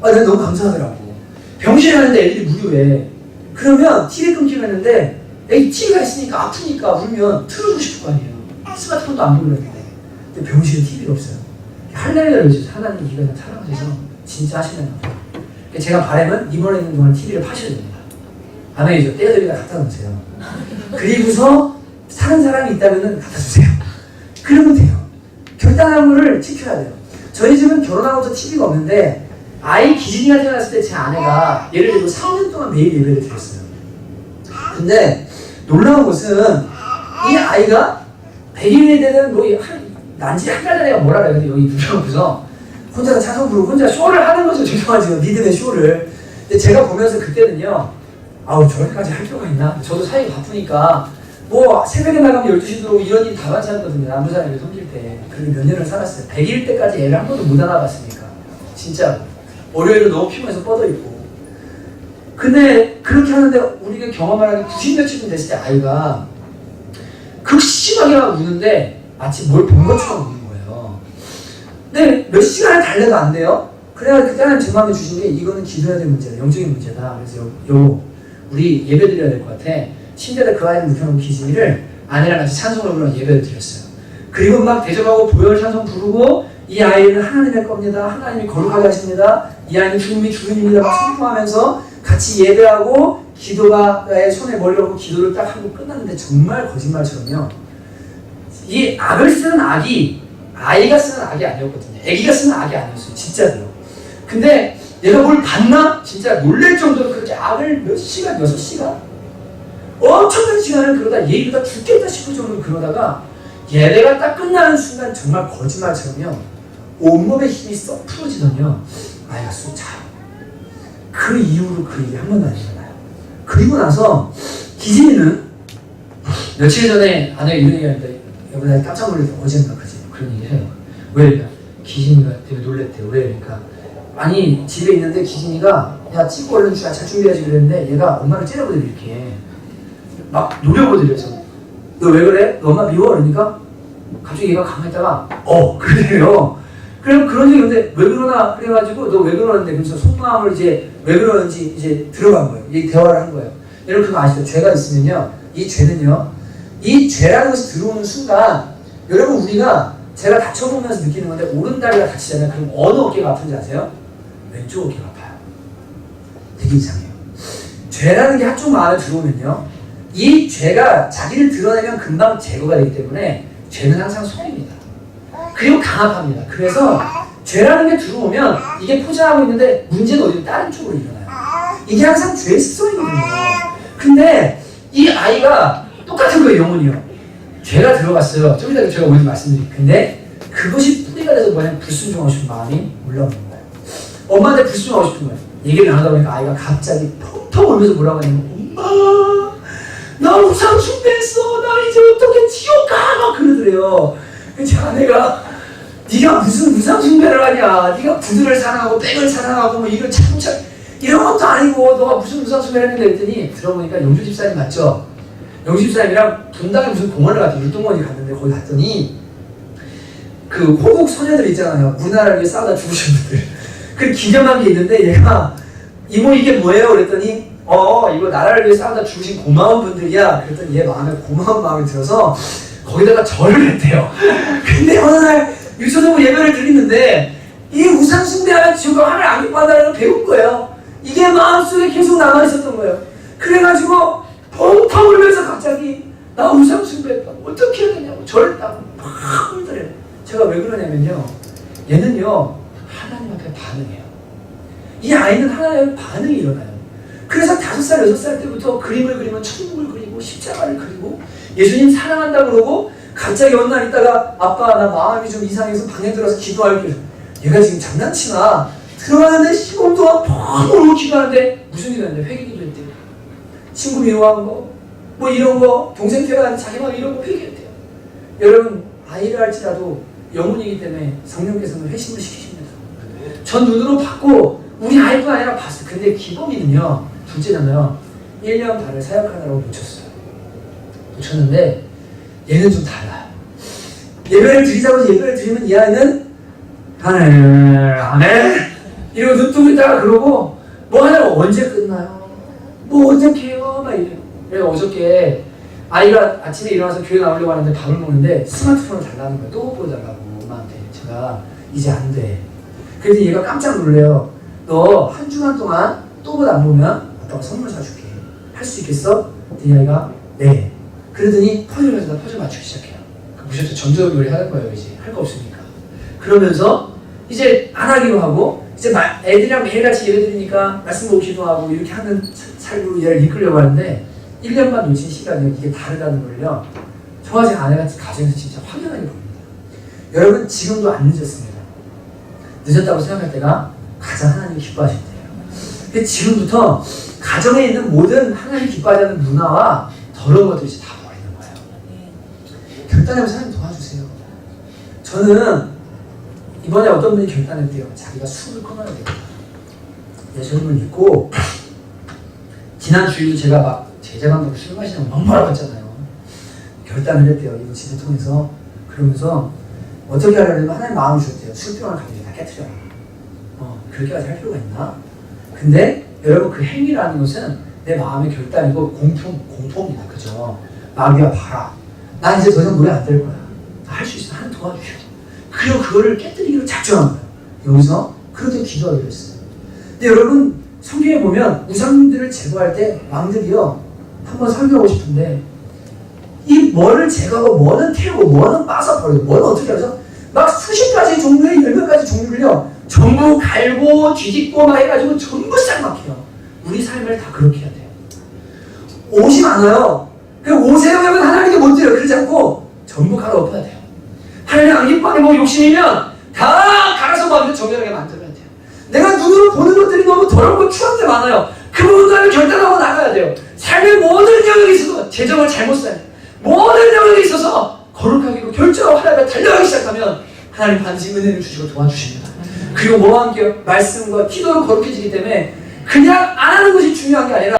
내가 너무 감사하더라고. 병실에 가는데 애들이 무료해. 그러면 TV 끊기로 했는데 애기 TV가 있으니까 아프니까 울면 틀어주고 싶을 거 아니에요. 스마트폰도 안 보려고 했는데. 근데 병실에 TV가 없어요. 할렐루야, 하나님 이거 사랑하셔서 진짜 하시는 거예요. 제가 바람은 이번에 있는 동안 TV를 파셔야 됩니다. 아멘이죠. 떼어드리다 갖다 놓으세요. 그리고서 사는 사람이 있다면 갖다 주세요. 그러면 돼요. 결단한 거를 지켜야 돼요. 저희 집은 결혼하고서 TV가 없는데 아이 기진이가 태어났을 때 제 아내가 예를 들고 3년 동안 매일 예배를 드렸어요. 근데 놀라운 것은 이 아이가 100일이 되는 뭐 난지 한 달 전에 뭐라 그래요. 근데 여기 누워서 혼자서 찬송 부르고 혼자 쇼를 하는 거죠. 죄송하지만 믿음의 쇼를. 근데 제가 보면서 그때는요, 아우 저렇게까지 할 필요가 있나? 저도 사이가 바쁘니까 뭐 새벽에 나가면 12시 들어오고 이런 일이 다 많잖거든요. 남부 사람이 섬길 때. 그렇게 몇 년을 살았어요. 100일 때까지 예를 한 번도 못 알아봤으니까. 진짜 월요일은 너무 피곤해서 뻗어있고. 근데 그렇게 하는데 우리가 경험을 하는 90몇쯤 됐을 때 아이가 극심하게 막 우는데 마치 뭘 본 것처럼 우는 거예요. 근데 몇 시간을 달래도 안 돼요. 그래야 그때 하나님 제 마음에 주신 게 이거는 기도해야 될 문제다. 영적인 문제다. 그래서 우리 예배 드려야 될 것 같아. 침대에다 그 아이를 눕혀놓은 기진이를 아내랑 같이 찬송을 부르는 예배를 드렸어요. 그리고 막 대접하고 보혈 찬송 부르고 이 아이는 하나님의 겁니다. 하나님이 거룩하게 하십니다. 이 아이는 주님이 주님입니다. 막 선포하면서 같이 예배하고 기도가에 손에 머리를 얹고 기도를 딱 하고 끝났는데 정말 거짓말처럼요. 이 악을 쓰는 악이 아이가 쓰는 악이 아니었거든요. 애기가 쓰는 악이 아니었어요. 진짜로요. 근데 얘가 뭘 봤나? 진짜 놀랄 정도로 그렇게 악을 몇 시간, 6시간? 엄청난 시간을 그러다 얘기가 죽겠다 싶을 정도로 그러다가 예배가 딱 끝나는 순간 정말 거짓말처럼요. 온몸에 힘이 썩 풀어지더니요. 아이가 쑥 자요. 그 이후로 그 일이 한 번도 안 일어나요. 그리고 나서 기진이는 며칠 전에 아내가 이런 얘기 하는데 여보나 깜짝 놀랐대. 어젠가 그지? 그런 얘기 해요. 왜? 기진이가 되게 놀랬대요. 왜? 그러니까 아니 집에 있는데 기진이가 야 찍고 얼른 잘 준비하지 그랬는데 얘가 엄마를 째려보더니 이렇게 막 노려보더래서 너 왜 그래? 너 엄마 미워? 그러니까 갑자기 얘가 가만히 있다가 그래요. 그럼 그런 적이 있는데 왜 그러나 그래가지고 너 왜 그러는데 그래서 속마음을 이제 왜 그러는지 이제 들어간 거예요. 이 대화를 한 거예요. 여러분 그거 아시죠? 죄가 있으면요 이 죄는요 이 죄라는 것이 들어오는 순간 여러분 우리가 제가 다쳐보면서 느끼는 건데 오른다리가 다치잖아요. 그럼 어느 어깨가 아픈지 아세요? 왼쪽 어깨가 아파요. 되게 이상해요. 죄라는 게 한쪽 마음에 들어오면요 이 죄가 자기를 드러내면 금방 제거가 되기 때문에 죄는 항상 속입니다. 그리고 강압합니다. 그래서 죄라는 게 들어오면 이게 포장하고 있는데 문제는 어디 다른 쪽으로 일어나요. 이게 항상 죄의 습성이거든요. 근데 이 아이가 똑같은 거예요. 영혼이요. 죄가 들어갔어요. 좀 이따 제가 오늘 말씀드릴게요. 근데 그것이 뿌리가 돼서 뭐냐면 불순종하고 싶은 마음이 올라오는 거예요. 엄마한테 불순종하고 싶은 거예요. 얘기를 나누다 보니까 아이가 갑자기 펑펑 울면서 뭐라고 하냐면 엄마 나 우상 숭배했어. 나 이제 어떻게 지옥 가? 막 그러더래요. 제 아내가 네가 무슨 우상 숭배를 하냐? 네가 부들을 사랑하고 백을 사랑하고 뭐 이런 차근차근 이런 것도 아니고 너가 무슨 우상 숭배를 했는데 했더니 들어보니까 영주 집사님 맞죠? 영주 집사님이랑 분당에 무슨 공원을 갔더니 율동원에 갔는데 거기 갔더니 그 호국 소녀들 있잖아요. 우리나라를 위해 싸우다 죽으신 분들. 그 기념한 게 있는데 얘가 이모 이게 뭐예요? 그랬더니 이거 나라를 위해 싸우다 죽으신 고마운 분들이야. 그랬더니 얘 마음에 고마운 마음이 들어서 거기다가 절을 했대요. 근데 어느 날 유초동부 예배를 드리는데 이 우상 숭배하면 지옥과 하늘 안 기뻐한다는 걸 배운 거예요. 이게 마음속에 계속 남아있었던 거예요. 그래가지고 펑펑 울면서 갑자기 나 우상 숭배했다. 어떻게 해야 되냐고 절했다고 막 울더래요. 제가 왜 그러냐면요. 얘는요. 하나님 앞에 반응해요. 이 아이는 하나님 앞에 반응이 일어나요. 그래서 5살, 6살 때부터 그림을 그리면 천국을 그리고 십자가를 그리고 예수님 사랑한다고 그러고 갑자기 어느 날 있다가 아빠 나 마음이 좀 이상해서 방에 들어서 기도할게. 얘가 지금 장난치나? 들어가는데 15분 동안 펑 울고 기도하는데 무슨 기도했는데 회개 기도했대요. 친구 미워한 거, 뭐 이런 거, 동생 태어난 자기 마음 이런 거 회개했대요. 여러분 아이를 할지라도 영혼이기 때문에 성령께서는 회심을 시키십니다. 전 눈으로 봤고 우리 아이뿐 아니라 봤어요. 근데 기범이는요 둘째는요 1년 반을 사역하느라고 놓쳤는데 얘는 좀 달라요. 예배를 드리자고 예배를 드리면 이 아이는 하늘 아멘 이러고 눈 뜨고 있다가 그러고 뭐 하냐고 언제 끝나요? 뭐 어떻게 해요? 막 이래요. 그래서 어저께 아이가 아침에 일어나서 교회 나오려고 하는데 밥을 먹는데 스마트폰을 달라는 거예요. 또 보여달라고 엄마한테. 제가 이제 안 돼. 그래서 얘가 깜짝 놀래요. 너 한 주간 동안 또봇 안 보면 아빠가 선물 사줄게. 할 수 있겠어? 이 아이가 네. 그러더니 퍼즐에서 퍼즐 맞추기 시작해요. 무슨 전도요리 하는 거예요. 이제 할 거 없으니까. 그러면서 이제 안 하기로 하고 이제 애들이랑 매일같이 예배드리니까 말씀 보고 기도하고 이렇게 하는 삶으로 얘를 이끌려고 하는데 1년만 놓친 시간이 이게 다르다는 걸요. 저와 제 아내가 가정에서 진짜 확연하게 보입니다. 여러분 지금도 안 늦었습니다. 늦었다고 생각할 때가 가장 하나님이 기뻐하실 때예요. 근데 지금부터 가정에 있는 모든 하나님이 기뻐하지 않는 문화와 더러운 것들이 이제 다 버리는 거예요. 결단하면서 하나님 도와주세요. 저는 이번에 어떤 분이 결단했대요. 자기가 술을 끊어야 돼요. 예수님을 믿고 지난 주일도 제가 막 제자만으로 술 마시냐고 너무 뭐라고 했잖아요. 결단을 했대요. 이거 집을 통해서. 그러면서 어떻게 하려면 하나님 마음을 주셨대요. 술병을 가지고 다 깨트려라. 그렇게까지 할 필요가 있나? 근데 여러분 그 행위라는 것은 내 마음의 결단이고 공포입니다. 그죠? 마귀야 봐라. 나 이제 더 이상 노래 안 될 거야. 할 수 있어. 하나님 도와주셔. 그리고 그거를 깨뜨리기로 작정한 거예요. 여기서 그렇게 기도하기로 했어요. 근데 여러분 성경에 보면 우상들을 제거할 때 왕들이요 한번 설교하고 싶은데 이 뭐를 제거하고 뭐는 태우고 뭐는 빠져버리고 뭐는 어떻게 해서 막 수십 가지 종류의 10몇 가지 종류를요 전부 갈고 뒤집고 막 해가지고 전부 싹 막혀요. 우리 삶을 다 그렇게 해야 돼요. 옷이 많아요. 그 옷에 오면 하나님께 못 드려요. 그러지 않고 전부 갈아엎어야 돼요. 하나님 안 기뻐하는 뭐 욕심이면 다 갈아서 마음대로 정결하게 만들어야 돼요. 내가 눈으로 보는 것들이 너무 더럽고 추한 게 많아요. 그 부분을 결단하고 나가야 돼요. 삶의 모든 영역에 있어서 재정을 잘못 써야 돼요. 모든 영역에 있어서 거룩하게 결정하고 하나님을 달려가기 시작하면 하나님 반드시 은혜를 주시고 도와주십니다. 그리고 뭐와 함께요? 말씀과 기도로 거룩해지기 때문에 그냥 안 하는 것이 중요한 게 아니라